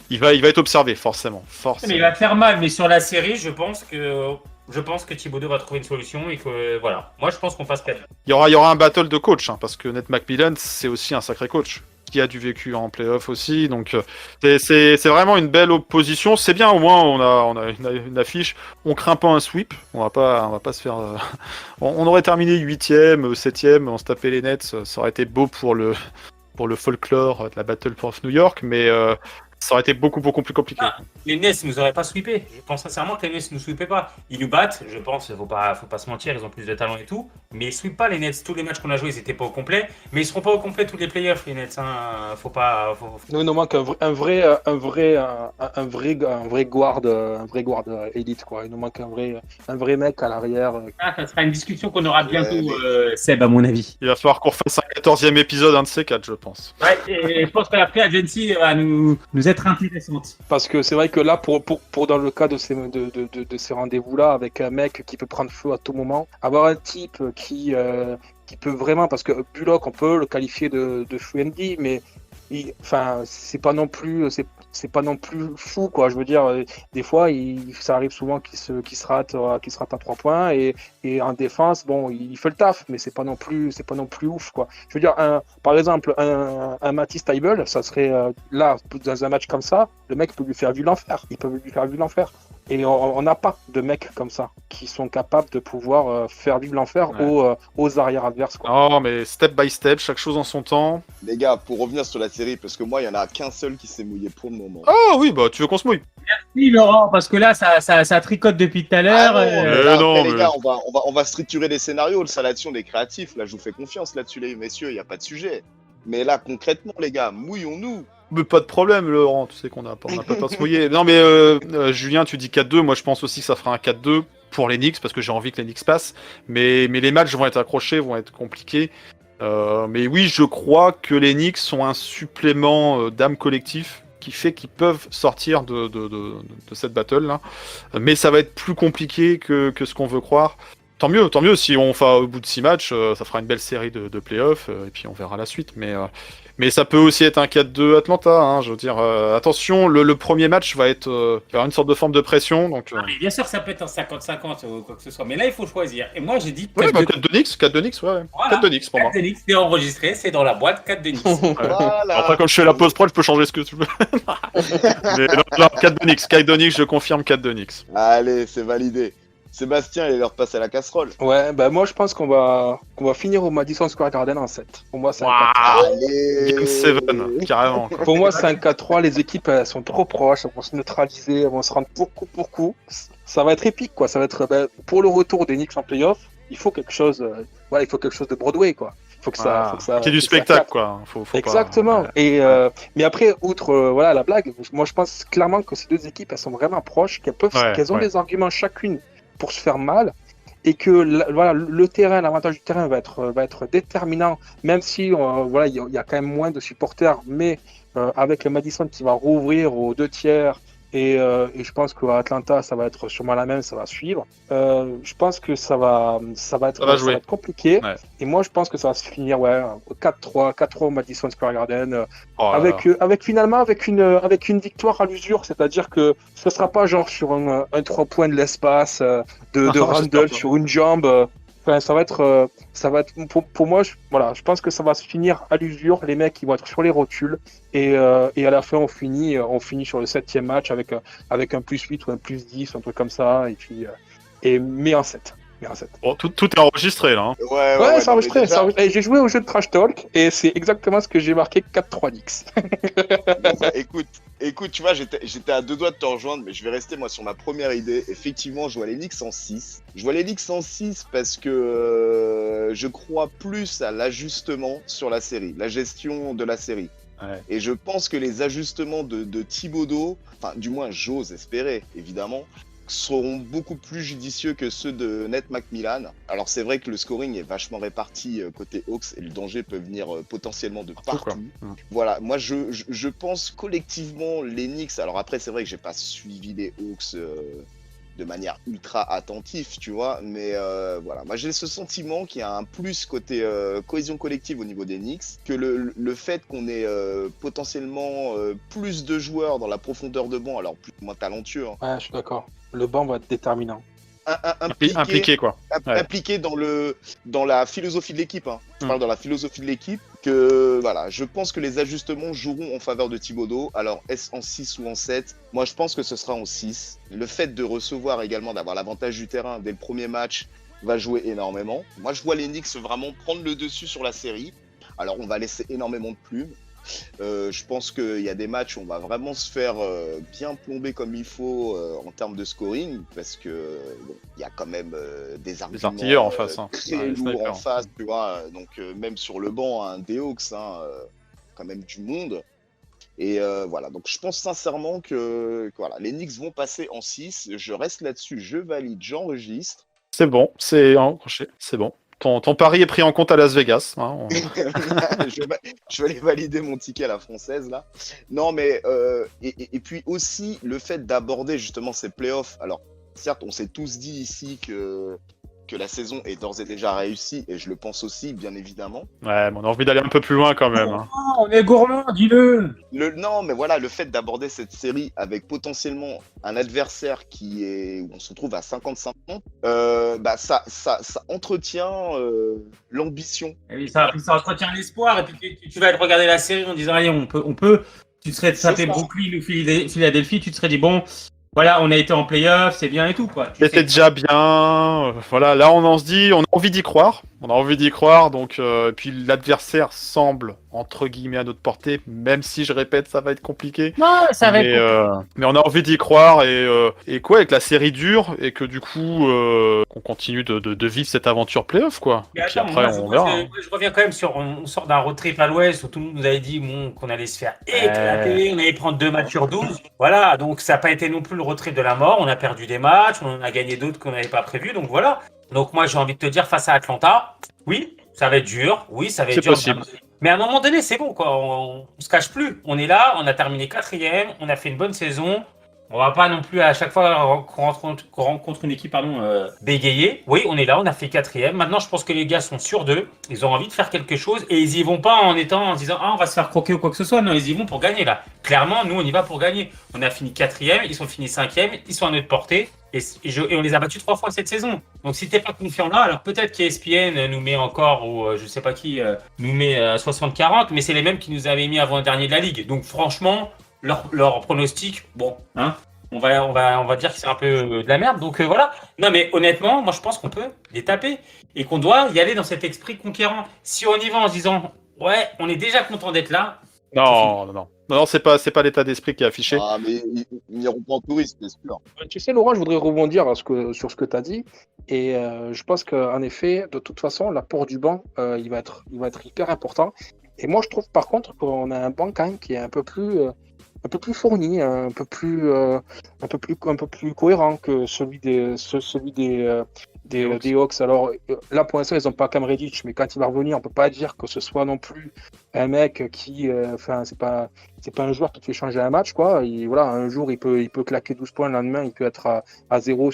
il va être observé, forcément. Mais il va faire mal, mais sur la série, je pense que Thibodeau va trouver une solution et que voilà. Moi, je pense qu'on passe perdre. Il y aura un battle de coach, hein, parce que Ned McMillan, c'est aussi un sacré coach qui a du vécu en playoff aussi. Donc c'est vraiment une belle opposition. C'est bien, au moins on a une affiche. On craint pas un sweep. On va pas se faire. On aurait terminé 8e, 7e, on se tapait les Nets. Ça aurait été beau pour le folklore de la Battle of New York, mais ça aurait été beaucoup plus compliqué. Les Nets nous auraient pas sweepé. Je pense sincèrement que les Nets nous sweepaient pas. Ils nous battent, je pense, faut pas se mentir, ils ont plus de talent et tout. Mais ils sweepent pas les Nets. Tous les matchs qu'on a joués, ils étaient pas au complet. Mais ils seront pas au complet tous les playoffs, les Nets. Hein. Nous, il nous manque un vrai guard élite, quoi. Il nous manque un vrai mec à l'arrière. Ça sera une discussion qu'on aura bientôt, Seb, à mon avis. Il va falloir qu'on fasse un 14e épisode, un de ces 4, je pense. Ouais, et je pense que la free agency va nous être intéressante. Parce que c'est vrai que là, pour dans le cas de ces rendez-vous-là, avec un mec qui peut prendre feu à tout moment, avoir un type qui peut vraiment, parce que Bullock, on peut le qualifier de friendly, mais c'est pas non plus fou, quoi. Je veux dire, des fois, ça arrive souvent qu'il se rate à 3 points et en défense, bon, il fait le taf, mais c'est pas non plus ouf, quoi. Je veux dire, par exemple, un Matisse Thybulle, ça serait là, dans un match comme ça, le mec peut lui faire vivre l'enfer. Il peut lui faire vivre l'enfer. Et on n'a pas de mecs comme ça qui sont capables de pouvoir faire vivre l'enfer aux arrières adverses, quoi. Non, mais step by step, chaque chose en son temps. Les gars, pour revenir sur la série, parce que moi, il y en a qu'un seul qui s'est mouillé pour le moment. Oh oui, bah tu veux qu'on se mouille? Merci Laurent, parce que là, ça tricote depuis tout à l'heure. Les gars, on va structurer les scénarios. Ça là-dessus, on est créatifs. Là, je vous fais confiance là-dessus, les messieurs. Il n'y a pas de sujet. Mais là, concrètement, les gars, mouillons-nous. Mais pas de problème, Laurent, tu sais qu'on n'a pas peur de se mouiller. Non, mais Julien, tu dis 4-2. Moi, je pense aussi que ça fera un 4-2 pour les Knicks, parce que j'ai envie que les Knicks passent. Mais les matchs vont être accrochés, vont être compliqués. Mais oui, je crois que les Knicks sont un supplément d'âme collectif qui fait qu'ils peuvent sortir de cette battle-là. Mais ça va être plus compliqué que ce qu'on veut croire. Tant mieux, si on fait au bout de 6 matchs, ça fera une belle série de playoffs, et puis on verra la suite. Mais ça peut aussi être un 4-2 Atlanta, hein, je veux dire. Attention, le premier match va être il y aura une sorte de forme de pression. Donc, mais bien sûr, ça peut être un 50-50 ou quoi que ce soit. Mais là, il faut choisir. Et moi, j'ai dit 4 de Knicks, ouais. Voilà. 4 de Knicks pour moi. 4 de Knicks, c'est enregistré, c'est dans la boîte, 4 de Knicks. Voilà. Après, comme je fais la pause prod, je peux changer ce que tu veux. Mais non, 4 de Knicks, je confirme 4 de Knicks. Allez, c'est validé. Sébastien, il leur passe à la casserole. Ouais, bah moi je pense qu'on va finir au Madison Square Garden en 7. Pour moi, c'est un 4-3. Allez. Game 7, carrément. Quoi. Pour moi, c'est un 4-3. Les équipes elles sont trop proches, elles vont se neutraliser, elles vont se rendre beaucoup pour coup. Ça va être épique, quoi. Ça va être pour le retour des Knicks en playoff. Il faut quelque chose, de Broadway, quoi. Faut que ça. Qu'il y ait du spectacle, quoi. Faut exactement. Pas... Et mais après, outre la blague, moi je pense clairement que ces deux équipes, elles sont vraiment proches, qu'elles ont des arguments chacune pour se faire mal, et que le terrain, l'avantage du terrain va être déterminant, même si il y a quand même moins de supporters, mais avec le Madison qui va rouvrir aux 2 tiers, et je pense qu'à Atlanta ça va être sûrement la même, ça va suivre. Je pense que ça va être compliqué, ouais. Et moi je pense que ça va se finir 4-3 au Madison Square Garden, avec finalement une victoire à l'usure, c'est-à-dire que ce sera pas genre sur un 3 points de l'espace de Randle sur une jambe. Enfin, ça va être pour moi, je pense que ça va se finir à l'usure. Les mecs, ils vont être sur les rotules, et à la fin, on finit sur le 7e match avec un +8 ou un +10, un truc comme ça, et puis mais en 7. Bon, tout est enregistré là. Hein. Ouais, c'est enregistré. Déjà... J'ai joué au jeu de Trash Talk et c'est exactement ce que j'ai marqué, 4-3 Knicks. Écoute, tu vois, j'étais à 2 doigts de te rejoindre, mais je vais rester moi sur ma première idée. Effectivement, je vois les Knicks en 6. Je vois les Knicks en 6 parce que je crois plus à l'ajustement sur la série, la gestion de la série. Ouais. Et je pense que les ajustements de Thibodeau, enfin du moins j'ose espérer, évidemment, seront beaucoup plus judicieux que ceux de Ned McMillan. Alors c'est vrai que le scoring est vachement réparti côté Hawks et le danger peut venir potentiellement de partout. Voilà, moi je pense collectivement les Knicks. Alors après c'est vrai que j'ai pas suivi les Hawks de manière ultra attentive, tu vois. Mais voilà, moi j'ai ce sentiment qu'il y a un plus côté cohésion collective au niveau des Knicks, que le fait qu'on ait potentiellement plus de joueurs dans la profondeur de banc, alors plus ou moins talentueux, hein, Ouais, je suis d'accord. Le banc va être déterminant. Impliqué, quoi. Ouais. impliqué dans la philosophie de l'équipe. Hein. Je Mm. parle dans la philosophie de l'équipe. Que voilà, je pense que les ajustements joueront en faveur de Thibodeau. Alors, est-ce en 6 ou en 7? Moi, je pense que ce sera en 6. Le fait de recevoir également, d'avoir l'avantage du terrain dès le premier match, va jouer énormément. Moi, je vois les Knicks vraiment prendre le dessus sur la série. Alors, on va laisser énormément de plumes. Je pense qu'il y a des matchs où on va vraiment se faire bien plomber comme il faut en termes de scoring, parce que bon, il y a quand même des arguments artilleurs en face, hein. très Ouais, lourds en snipers. face, tu vois. Donc même sur le banc, un Deox, quand même du monde. Et voilà, donc je pense sincèrement que voilà, les Knicks vont passer en 6. Je reste là-dessus, je valide, j'enregistre. C'est bon, c'est encroché, c'est bon. Ton pari est pris en compte à Las Vegas. Hein, Je vais aller valider mon ticket à la française là. Non, mais et puis aussi le fait d'aborder justement ces playoffs. Alors certes, on s'est tous dit ici que la saison est d'ores et déjà réussie, et je le pense aussi, bien évidemment. Ouais, mais on a envie d'aller un peu plus loin quand même. Hein. Oh, on est gourmand, dis-le. Non, mais voilà, le fait d'aborder cette série avec potentiellement un adversaire où on se trouve à 55 points, bah ça entretient l'ambition. Et oui, ça entretient l'espoir. Et puis tu vas regarder la série en disant allez, on peut. Tu te serais tapé ça. Brooklyn ou Philadelphie, tu te serais dit bon, voilà, on a été en playoff, c'est bien et tout quoi. Tu C'était sais. déjà bien. Voilà, là on en se dit, on a envie d'y croire. On a envie d'y croire, donc et puis l'adversaire semble entre guillemets à notre portée, même si je répète, ça va être compliqué. Non, ça va Mais, être. mais on a envie d'y croire et quoi, avec la série dure et que du coup qu'on continue de vivre cette aventure playoff quoi. Mais Et puis attends, après moi, on verra. je reviens quand même on sort d'un road trip à l'ouest où tout le monde nous avait dit qu'on allait se faire éclater, on allait prendre 2 matchs sur 12. Voilà, donc ça n'a pas été non plus le road trip de la mort. On a perdu des matchs, on en a gagné d'autres qu'on n'avait pas prévus. Donc voilà. Donc moi j'ai envie de te dire face à Atlanta, oui, ça va être dur. Oui, ça va être C'est dur. possible. Mais à un moment donné, c'est bon quoi. On se cache plus. On est là, on a terminé 4e, on a fait une bonne saison. On va pas non plus à chaque fois qu'on rencontre une équipe bégayer. Oui, on est là, on a fait 4e. Maintenant, je pense que les gars sont sûrs d'eux. Ils ont envie de faire quelque chose et ils y vont pas en se disant on va se faire croquer ou quoi que ce soit. Non, ils y vont pour gagner là. Clairement, nous on y va pour gagner. On a fini 4e, ils sont finis 5e, ils sont à notre portée et on les a battus 3 fois cette saison. Donc si t'es pas confiant là, alors peut-être qu'ESPN nous met encore ou je sais pas qui nous met 60-40, mais c'est les mêmes qui nous avaient mis avant le dernier de la ligue. Donc franchement. Leur pronostic, bon, hein, on va dire que c'est un peu de la merde. Donc voilà. Non, mais honnêtement, moi je pense qu'on peut les taper et qu'on doit y aller dans cet esprit conquérant. Si on y va en se disant, ouais, on est déjà content d'être là. Non, c'est pas l'état d'esprit qui est affiché. Ah, mais ils n'iront pas en touriste, c'est sûr. Tu sais, Laurent, je voudrais rebondir sur ce que tu as dit. Et je pense qu'en effet, de toute façon, l'apport du banc, il va être hyper important. Et moi, je trouve par contre qu'on a un banc quand même qui est un peu plus fourni, un peu plus cohérent que celui des Hawks. Alors là, pour l'instant, ils n'ont pas Cam Reddish, mais quand il va revenir, on peut pas dire que ce soit non plus un mec qui, c'est pas un joueur qui te fait changer un match, quoi. Voilà, un jour, il peut claquer 12 points, le lendemain, il peut être à 0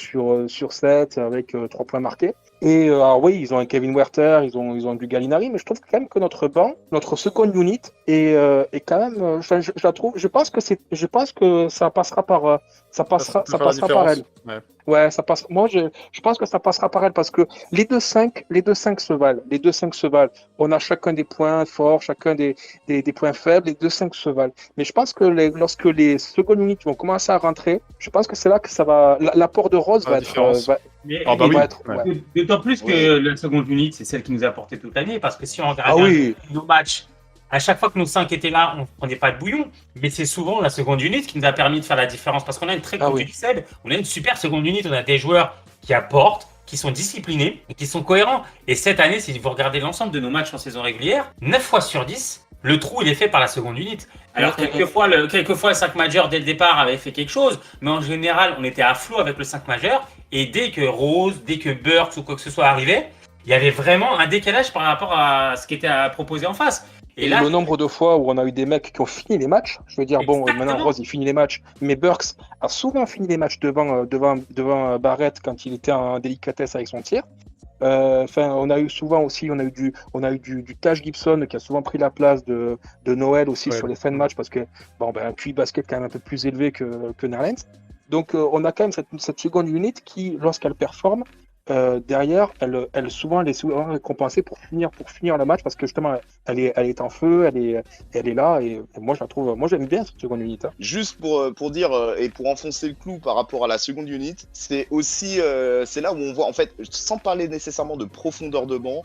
sur 7 avec 3 points marqués. Et alors oui, ils ont un Kevin Werther, ils ont du Gallinari, mais je trouve quand même que notre banc, notre second unit est quand même, je la trouve, je pense que ça passera par elle. Ouais, ça passe. Moi, je pense que ça passera par elle parce que les deux 5 se valent. Les deux 5 se valent. On a chacun des points forts, chacun des points faibles. Les deux 5 se valent. Mais je pense que lorsque les second units vont commencer à rentrer, je pense que c'est là que ça va. L'apport de Rose va être. D'autant plus que la seconde unité, c'est celle qui nous a apporté toute l'année. Parce que si on regarde nos matchs, à chaque fois que nos 5 étaient là, on prenait pas de bouillon. Mais c'est souvent la seconde unité qui nous a permis de faire la différence. Parce qu'on a une très grande Seb, on a une super seconde unité. On a des joueurs qui apportent, qui sont disciplinés et qui sont cohérents. Et cette année, si vous regardez l'ensemble de nos matchs en saison régulière, 9 fois sur 10, le trou il est fait par la seconde unité. Alors quelquefois le 5 majeur dès le départ avait fait quelque chose, mais en général on était à flot avec le 5 majeur. Et dès que Rose, dès que Burks ou quoi que ce soit arrivait, il y avait vraiment un décalage par rapport à ce qui était proposé en face. Et là, le nombre de fois où on a eu des mecs qui ont fini les matchs, je veux dire, bon, Exactement. maintenant Rose il finit les matchs, mais Burks a souvent fini les matchs devant Barrett quand il était en délicatesse avec son tir. Enfin, on a eu souvent aussi, on a eu du Taj Gibson qui a souvent pris la place de Noël aussi Ouais. sur les fins de match parce que bon, ben, un QI basket quand même un peu plus élevé que Nerlens. Donc, on a quand même cette seconde unit qui, lorsqu'elle performe, derrière, elle souvent elle est souvent récompensée pour finir le match parce que justement, elle est en feu, elle est là et moi je la trouve, moi j'aime bien cette seconde unit. Hein. Juste pour dire et pour enfoncer le clou par rapport à la seconde unit, c'est aussi c'est là où on voit en fait, sans parler nécessairement de profondeur de banc,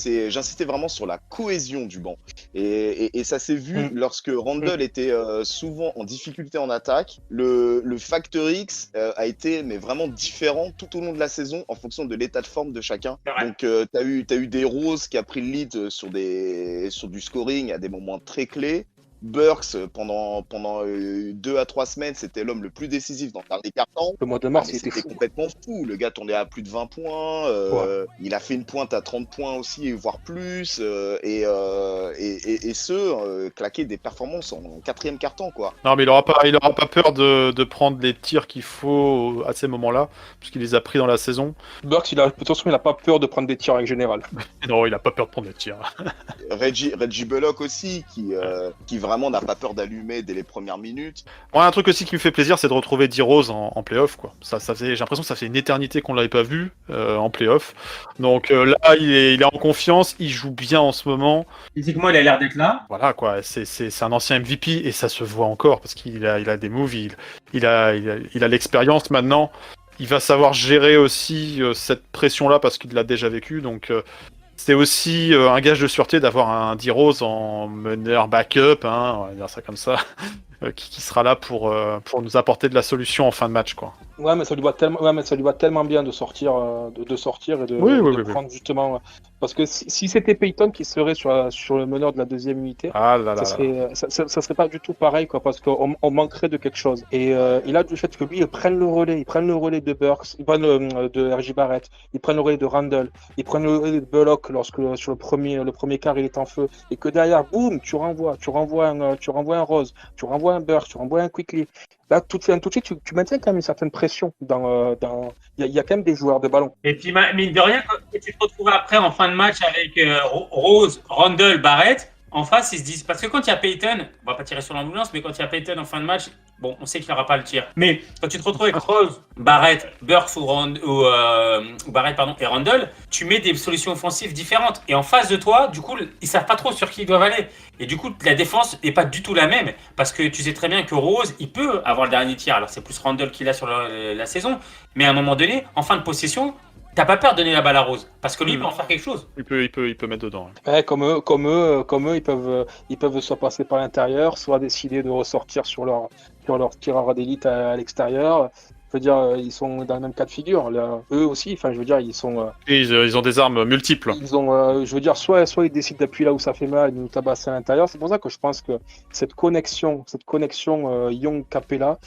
j'insistais vraiment sur la cohésion du banc. Et ça s'est vu lorsque Randle était souvent en difficulté en attaque. Le Factor X a été mais vraiment différent tout au long de la saison en fonction de l'état de forme de chacun. Donc t'as eu des Rose qui a pris le lead sur du scoring à des moments très clés. Burks, pendant 2 à 3 semaines, c'était l'homme le plus décisif dans le dernier quart-temps. Le mois de mars, Mais il était fou. complètement fou. Le gars tournait à plus de 20 points. Il a fait une pointe à 30 points aussi, voire plus. Et claquer des performances en 4e quart-temps, quoi. Non, mais il aura pas peur de prendre les tirs qu'il faut à ces moments-là, puisqu'il les a pris dans la saison. Burks, attention, il n'a pas peur de prendre des tirs en général. Non, il a pas peur de prendre les tirs. Reggie Bullock aussi, qui vraiment n'a pas peur d'allumer dès les premières minutes. Moi, un truc aussi qui me fait plaisir, c'est de retrouver D-Rose en play-off, quoi. J'ai l'impression que ça fait une éternité qu'on l'avait pas vu en play-off. Donc là, il est en confiance, il joue bien en ce moment. physiquement, il a l'air d'être là. Voilà, quoi. C'est un ancien MVP et ça se voit encore parce qu'il a des moves, il a l'expérience maintenant. Il va savoir gérer aussi cette pression-là parce qu'il l'a déjà vécu. Donc c'est aussi un gage de sûreté d'avoir un D-Rose en meneur backup, hein, on va dire ça comme ça, qui sera là pour nous apporter de la solution en fin de match, quoi. Ouais, mais ça lui va tellement bien de sortir, de sortir et de prendre justement. Parce que si c'était Peyton qui serait sur le meneur de la deuxième unité, ça serait pas du tout pareil, quoi, parce qu'on manquerait de quelque chose. Et là, du fait que lui, ils prennent le relais de Burks, ils prennent de RJ Barrett, ils prennent le relais de Randle, ils prennent le relais de Bullock lorsque sur le premier quart il est en feu, et que derrière, boum, tu renvoies un Rose, tu renvoies un Burks, tu renvoies un Quickly. Là, tout de suite, tu maintiens quand même une certaine pression. Il y a quand même des joueurs de ballon. Et puis, mine de rien, quand tu te retrouves après en fin de match avec Rose, Randle, Barrett, en face, ils se disent. Parce que quand il y a Peyton, on va pas tirer sur l'ambulance, mais quand il y a Peyton en fin de match, bon, on sait qu'il n'y aura pas le tir. Mais quand tu te retrouves avec Rose, Barrett, Burks ou Barrett, pardon, et Randle, tu mets des solutions offensives différentes. Et en face de toi, du coup, ils savent pas trop sur qui ils doivent aller. Et du coup, la défense n'est pas du tout la même. Parce que tu sais très bien que Rose, il peut avoir le dernier tir. Alors, c'est plus Randle qu'il a sur la saison. Mais à un moment donné, en fin de possession, t'as pas peur de donner la balle à Rose. Parce que lui, il peut en faire quelque chose. Il peut mettre dedans. Ouais. Ouais, comme eux, ils peuvent soit passer par l'intérieur, soit décider de ressortir sur leur tireur d'élite à l'extérieur. Je veux dire, ils sont dans le même cas de figure. Là, eux aussi, enfin, je veux dire, ils sont. Ils ont des armes multiples. Ils ont, je veux dire, soit ils décident d'appuyer là où ça fait mal et de nous tabasser à l'intérieur. C'est pour ça que je pense que cette connexion Young-Capella,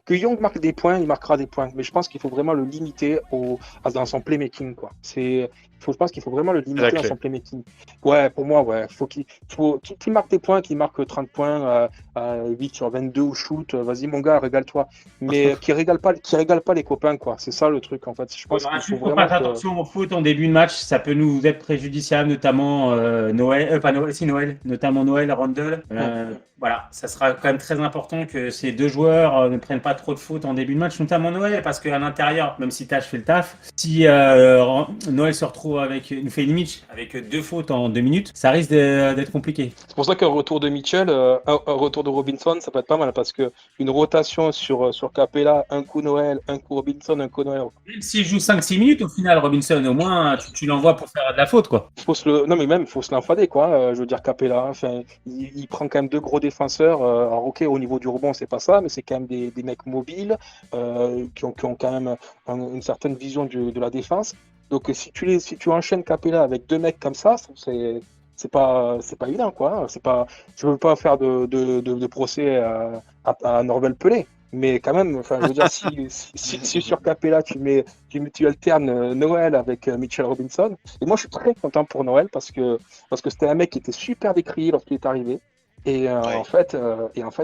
que Young marque des points, il marquera des points. Mais je pense qu'il faut vraiment le limiter dans son playmaking, quoi. Je pense qu'il faut vraiment le limiter dans son playmaking. Ouais, pour moi, ouais. Qu'il marque des points, qu'il marque 30 points à 8 sur 22 au shoot. Vas-y, mon gars, régale-toi. Mais qui régale pas les copains, quoi. C'est ça le truc, en fait. Je pense qu'il faut vraiment. Faire attention au foot en début de match, ça peut nous être préjudiciable, notamment Noël, notamment Noël, Randle. Voilà, ça sera quand même très important que ces deux joueurs ne prennent pas trop de fautes en début de match, notamment Noël, parce qu'à l'intérieur, même si Taj fait le taf, si Noël se retrouve nous fait une mitch avec 2 fautes en 2 minutes, ça risque d'être compliqué. C'est pour ça qu'un retour de Mitchell, un retour de Robinson, ça peut être pas mal, parce que une rotation sur Capella, un coup Noël, un coup Robinson, un coup Noël. Même s'il joue 5-6 minutes au final, Robinson, au moins tu l'envoies pour faire de la faute, quoi. Non, mais même, il faut se l'enfader, quoi. Je veux dire, Capella, enfin, il prend quand même 2 gros défenseurs. Alors, ok, au niveau du rebond, c'est pas ça, mais c'est quand même des mecs mobiles qui ont quand même une certaine vision de la défense. Donc, si tu enchaînes Capella avec 2 mecs comme ça, c'est pas évident, quoi. Je veux pas faire de procès à Norvel Pelé. Mais quand même, enfin, je veux dire, si sur Capella, tu alternes Noël avec Mitchell Robinson, et moi je suis très content pour Noël parce que c'était un mec qui était super décrié lorsqu'il est arrivé. Ouais. En fait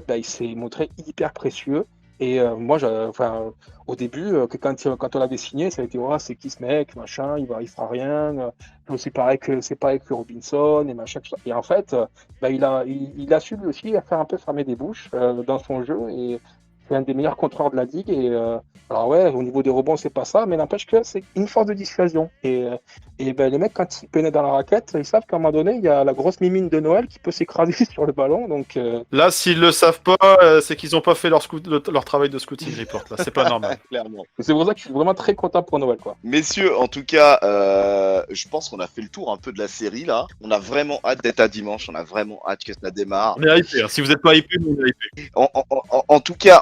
bah, il s'est montré hyper précieux. Moi, enfin, au début, quand on l'avait signé, ça a été ouais, c'est qui ce mec, machin, il fera rien. C'est pareil que Robinson et machin. Tout ça. Et en fait, bah, il a su lui aussi faire un peu fermer des bouches dans son jeu et c'est un des meilleurs contreurs de la ligue. Alors ouais, au niveau des rebonds, c'est pas ça, mais n'empêche que c'est une force de dissuasion. Ben, les mecs, quand ils pénètrent dans la raquette, ils savent qu'à un moment donné, il y a la grosse mimine de Noël qui peut s'écraser sur le ballon. Donc, Là, s'ils le savent pas, c'est qu'ils ont pas fait leur travail de scouting report. Là, c'est pas normal. Clairement. c'est pour ça que je suis vraiment très content pour Noël, quoi. Messieurs, en tout cas, je pense qu'on a fait le tour un peu de la série là. On a vraiment hâte d'être à dimanche. On a vraiment hâte que ça démarre. On est hypé. Hein. Si vous êtes pas hypé, nous on est hypé. En tout cas,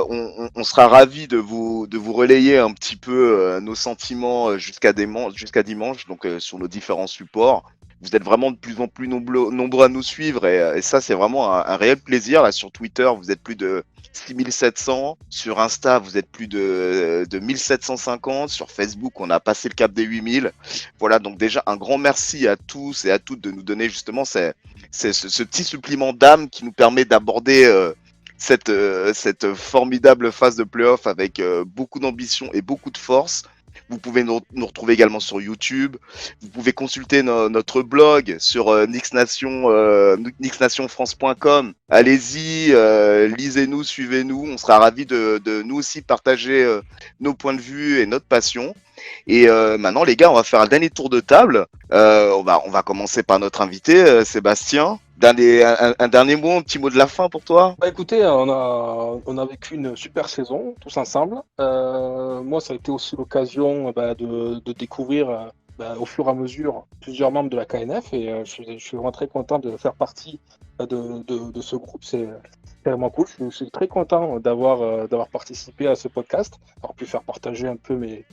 on sera ravis de vous relayer un petit peu nos sentiments jusqu'à dimanche, donc sur nos différents supports. Vous êtes vraiment de plus en plus nombreux à nous suivre et ça, c'est vraiment un réel plaisir. Là, sur Twitter, vous êtes plus de 6700. Sur Insta, vous êtes plus de 1750. Sur Facebook, on a passé le cap des 8000. Voilà, donc déjà, un grand merci à tous et à toutes de nous donner justement ce petit supplément d'âme qui nous permet d'aborder cette formidable phase de playoff avec beaucoup d'ambition et beaucoup de force. Vous pouvez nous retrouver également sur YouTube. Vous pouvez consulter notre blog sur nixnationfrance.com. Allez-y, lisez-nous, suivez-nous. On sera ravis de nous aussi partager nos points de vue et notre passion. Et maintenant, les gars, on va faire un dernier tour de table. On va commencer par notre invité, Sébastien. Un dernier mot, un petit mot de la fin pour toi? Bah écoutez, on a vécu une super saison tous ensemble. Moi, ça a été aussi l'occasion de découvrir au fur et à mesure plusieurs membres de la KNF et je suis vraiment très content de faire partie de ce groupe. C'est vraiment cool. Je suis très content d'avoir participé à ce podcast, d'avoir pu faire partager un peu mes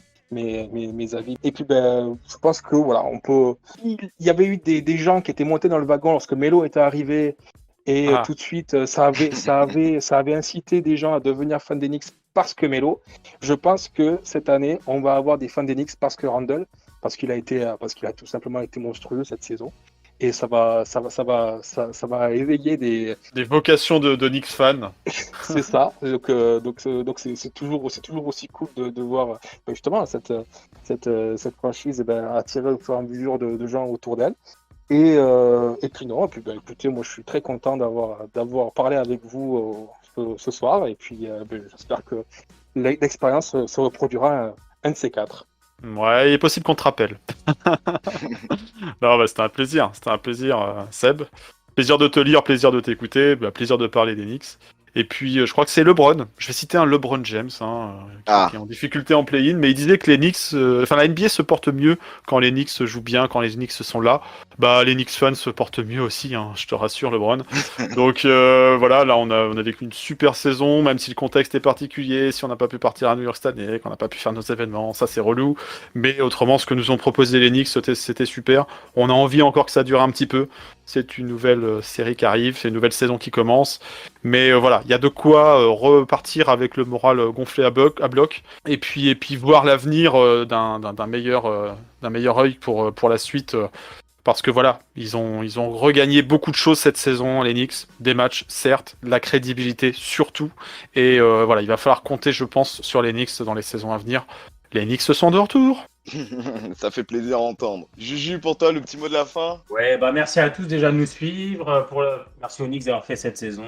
avis. Et puis, je pense que voilà, on peut. Il y avait eu des gens qui étaient montés dans le wagon lorsque Melo était arrivé, et tout de suite, ça avait incité des gens à devenir fans des Knicks parce que Melo. Je pense que cette année, on va avoir des fans des Knicks parce que Randle, parce qu'il a tout simplement été monstrueux cette saison. Et ça va éveiller des. Des vocations de Knicks fans. C'est ça. Donc c'est toujours aussi cool de voir justement cette franchise attirer au fur et à mesure de gens autour d'elle. Et puis non. Et puis écoutez, moi je suis très content d'avoir parlé avec vous ce soir. Et puis j'espère que l'expérience se reproduira un de ces quatre. Ouais, il est possible qu'on te rappelle. Non, c'était un plaisir. C'était un plaisir, Seb. Plaisir de te lire, plaisir de t'écouter, plaisir de parler des Knicks. Et puis, je crois que c'est LeBron. Je vais citer un LeBron James, qui est en difficulté en play-in, mais il disait que les Knicks, la NBA se porte mieux quand les Knicks jouent bien, quand les Knicks sont là. Les Knicks fans se portent mieux aussi, hein, je te rassure, LeBron. Donc voilà, là on a vécu une super saison, même si le contexte est particulier, si on n'a pas pu partir à New York cette année, qu'on n'a pas pu faire nos événements, ça c'est relou. Mais autrement, ce que nous ont proposé les Knicks, c'était super. On a envie encore que ça dure un petit peu. C'est une nouvelle série qui arrive, c'est une nouvelle saison qui commence. Mais voilà, il y a de quoi repartir avec le moral gonflé à bloc. Et puis voir l'avenir d'un meilleur œil pour la suite. Parce que voilà, ils ont regagné beaucoup de choses cette saison, les Knicks. Des matchs, certes, de la crédibilité surtout. Et voilà, il va falloir compter, je pense, sur les Knicks dans les saisons à venir. Les Knicks sont de retour. Ça fait plaisir à entendre. Juju, pour toi, le petit mot de la fin? Ouais, merci à tous déjà de nous suivre. Merci aux Knicks d'avoir fait cette saison.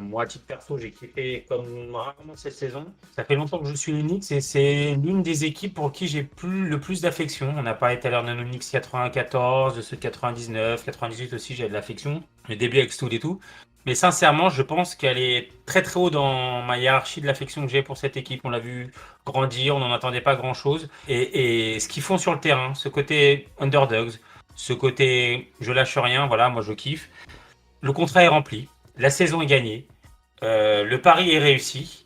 Moi, à titre perso, j'ai kiffé comme rarement cette saison. Ça fait longtemps que je suis les Knicks et c'est l'une des équipes pour qui j'ai le plus d'affection. On a parlé tout à l'heure de nos Knicks 94, de ceux de 99, 98 aussi, j'ai de l'affection. Le début avec Stoud et tout. Mais sincèrement, je pense qu'elle est très très haut dans ma hiérarchie de l'affection que j'ai pour cette équipe. On l'a vu grandir, on n'en attendait pas grand-chose. Et ce qu'ils font sur le terrain, ce côté underdogs, ce côté je lâche rien, voilà, moi je kiffe. Le contrat est rempli, la saison est gagnée, le pari est réussi,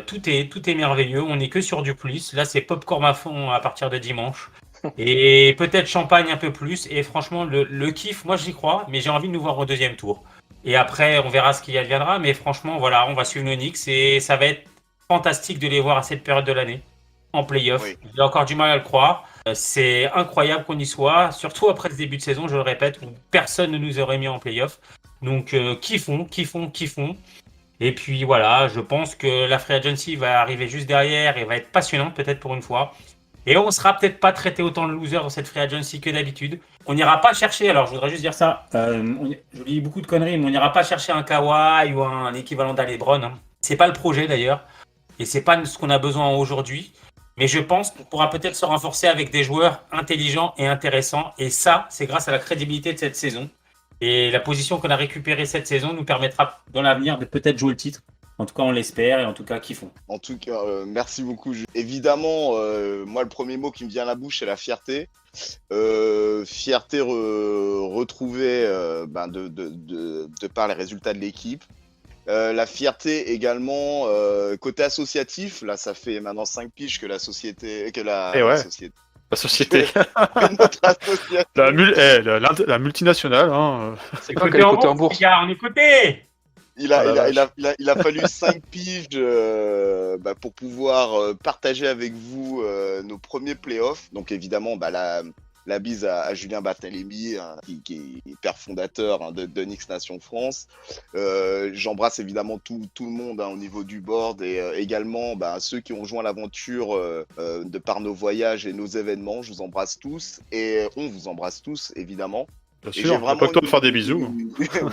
tout est merveilleux, on n'est que sur du plus. Là, c'est popcorn à fond à partir de dimanche. Et peut-être champagne un peu plus. Et franchement, le kiff, moi j'y crois, mais j'ai envie de nous voir au deuxième tour. Et après, on verra ce qui adviendra. Mais franchement, voilà, on va suivre nos Knicks et ça va être fantastique de les voir à cette période de l'année, en play-off. Oui. J'ai encore du mal à le croire. C'est incroyable qu'on y soit, surtout après ce début de saison, je le répète, où personne ne nous aurait mis en play-off. Donc, kiffons. Et puis voilà, je pense que la Free Agency va arriver juste derrière et va être passionnante peut-être pour une fois. Et on sera peut-être pas traité autant de losers dans cette Free Agency que d'habitude. On n'ira pas chercher, alors je voudrais juste dire ça, je lis beaucoup de conneries, mais on n'ira pas chercher un Kawhi ou un équivalent d'Alebron. Hein. C'est pas le projet d'ailleurs, et c'est pas ce qu'on a besoin aujourd'hui. Mais je pense qu'on pourra peut-être se renforcer avec des joueurs intelligents et intéressants. Et ça, c'est grâce à la crédibilité de cette saison. Et la position qu'on a récupérée cette saison nous permettra dans l'avenir de peut-être jouer le titre. En tout cas, on l'espère et en tout cas, kiffons. En tout cas, merci beaucoup. Évidemment, moi, le premier mot qui me vient à la bouche, c'est la fierté. Fierté retrouvée de par les résultats de l'équipe. La fierté également côté associatif. Là, ça fait maintenant 5 piges que la société, La société, notre association. la multinationale. Hein. C'est quoi qu'elle est cotée en bourse? Les gars, on est cotés. Il a fallu 5 piges pour pouvoir partager avec vous nos premiers playoffs. Donc évidemment, la bise à Julien Barthélémy, hein, qui est père fondateur de Knicks Nation France. J'embrasse évidemment tout le monde au niveau du board et également ceux qui ont rejoint l'aventure de par nos voyages et nos événements. Je vous embrasse tous et on vous embrasse tous évidemment. Bien sûr, on n'a pas le temps de faire des bisous.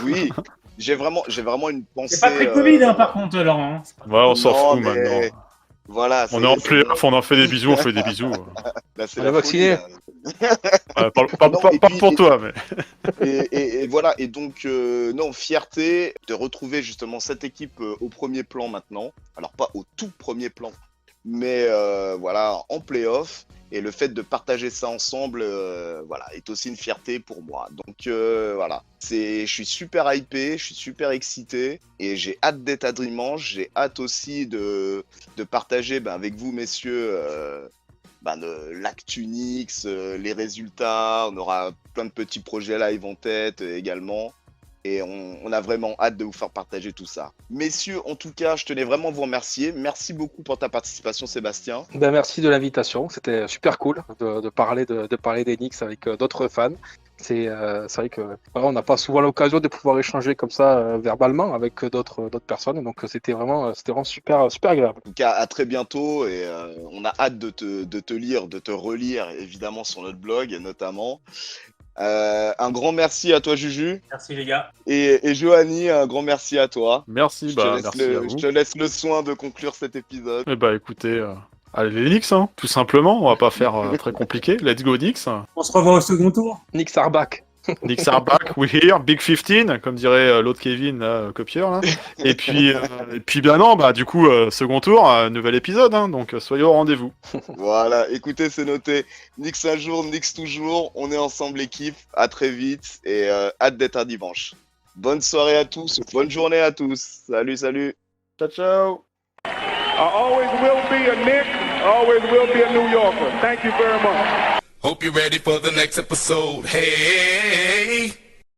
Oui, j'ai vraiment une pensée. C'est pas très Covid, par contre, Laurent. Ouais, on s'en fout maintenant. Voilà. On est en playoff, on en fait des bisous, on fait des bisous. Là, c'est On la est vacciné. Pas pour toi, mais. Et voilà, et donc, fierté de retrouver justement cette équipe au premier plan maintenant. Alors, pas au tout premier plan, mais en play-off. Et le fait de partager ça ensemble, est aussi une fierté pour moi. Donc, je suis super hypé, je suis super excité et j'ai hâte d'être à dimanche. J'ai hâte aussi de partager avec vous, messieurs, l'actu Knicks, les résultats. On aura plein de petits projets live en tête également. Et on a vraiment hâte de vous faire partager tout ça. Messieurs, en tout cas, je tenais vraiment à vous remercier. Merci beaucoup pour ta participation, Sébastien. Merci de l'invitation. C'était super cool de parler des Knicks avec d'autres fans. C'est vrai que on n'a pas souvent l'occasion de pouvoir échanger comme ça verbalement avec d'autres personnes. Donc c'était vraiment super agréable. En tout cas, à très bientôt et on a hâte de te lire, de te relire évidemment sur notre blog notamment. Un grand merci à toi, Juju. Merci, les gars. Et Johanny, un grand merci à toi. Merci, merci à vous. Je te laisse le soin de conclure cet épisode. Écoutez, allez les Knicks, hein, tout simplement. On va pas faire très compliqué. Let's go Knicks. On se revoit au second tour. Knicks are back. Knicks are back, we here, Big 15, comme dirait l'autre Kevin, là, copieur. Là. Et puis, du coup, second tour, nouvel épisode, hein, donc soyez au rendez-vous. Voilà, écoutez, c'est noté. Knicks un jour, Knicks toujours. On est ensemble, l'équipe. À très vite et hâte d'être à dimanche. Bonne soirée à tous, bonne journée à tous. Salut. Ciao, ciao. I always will be a Knick, always will be a New Yorker. Thank you very much. Hope you're ready for the next episode. Hey.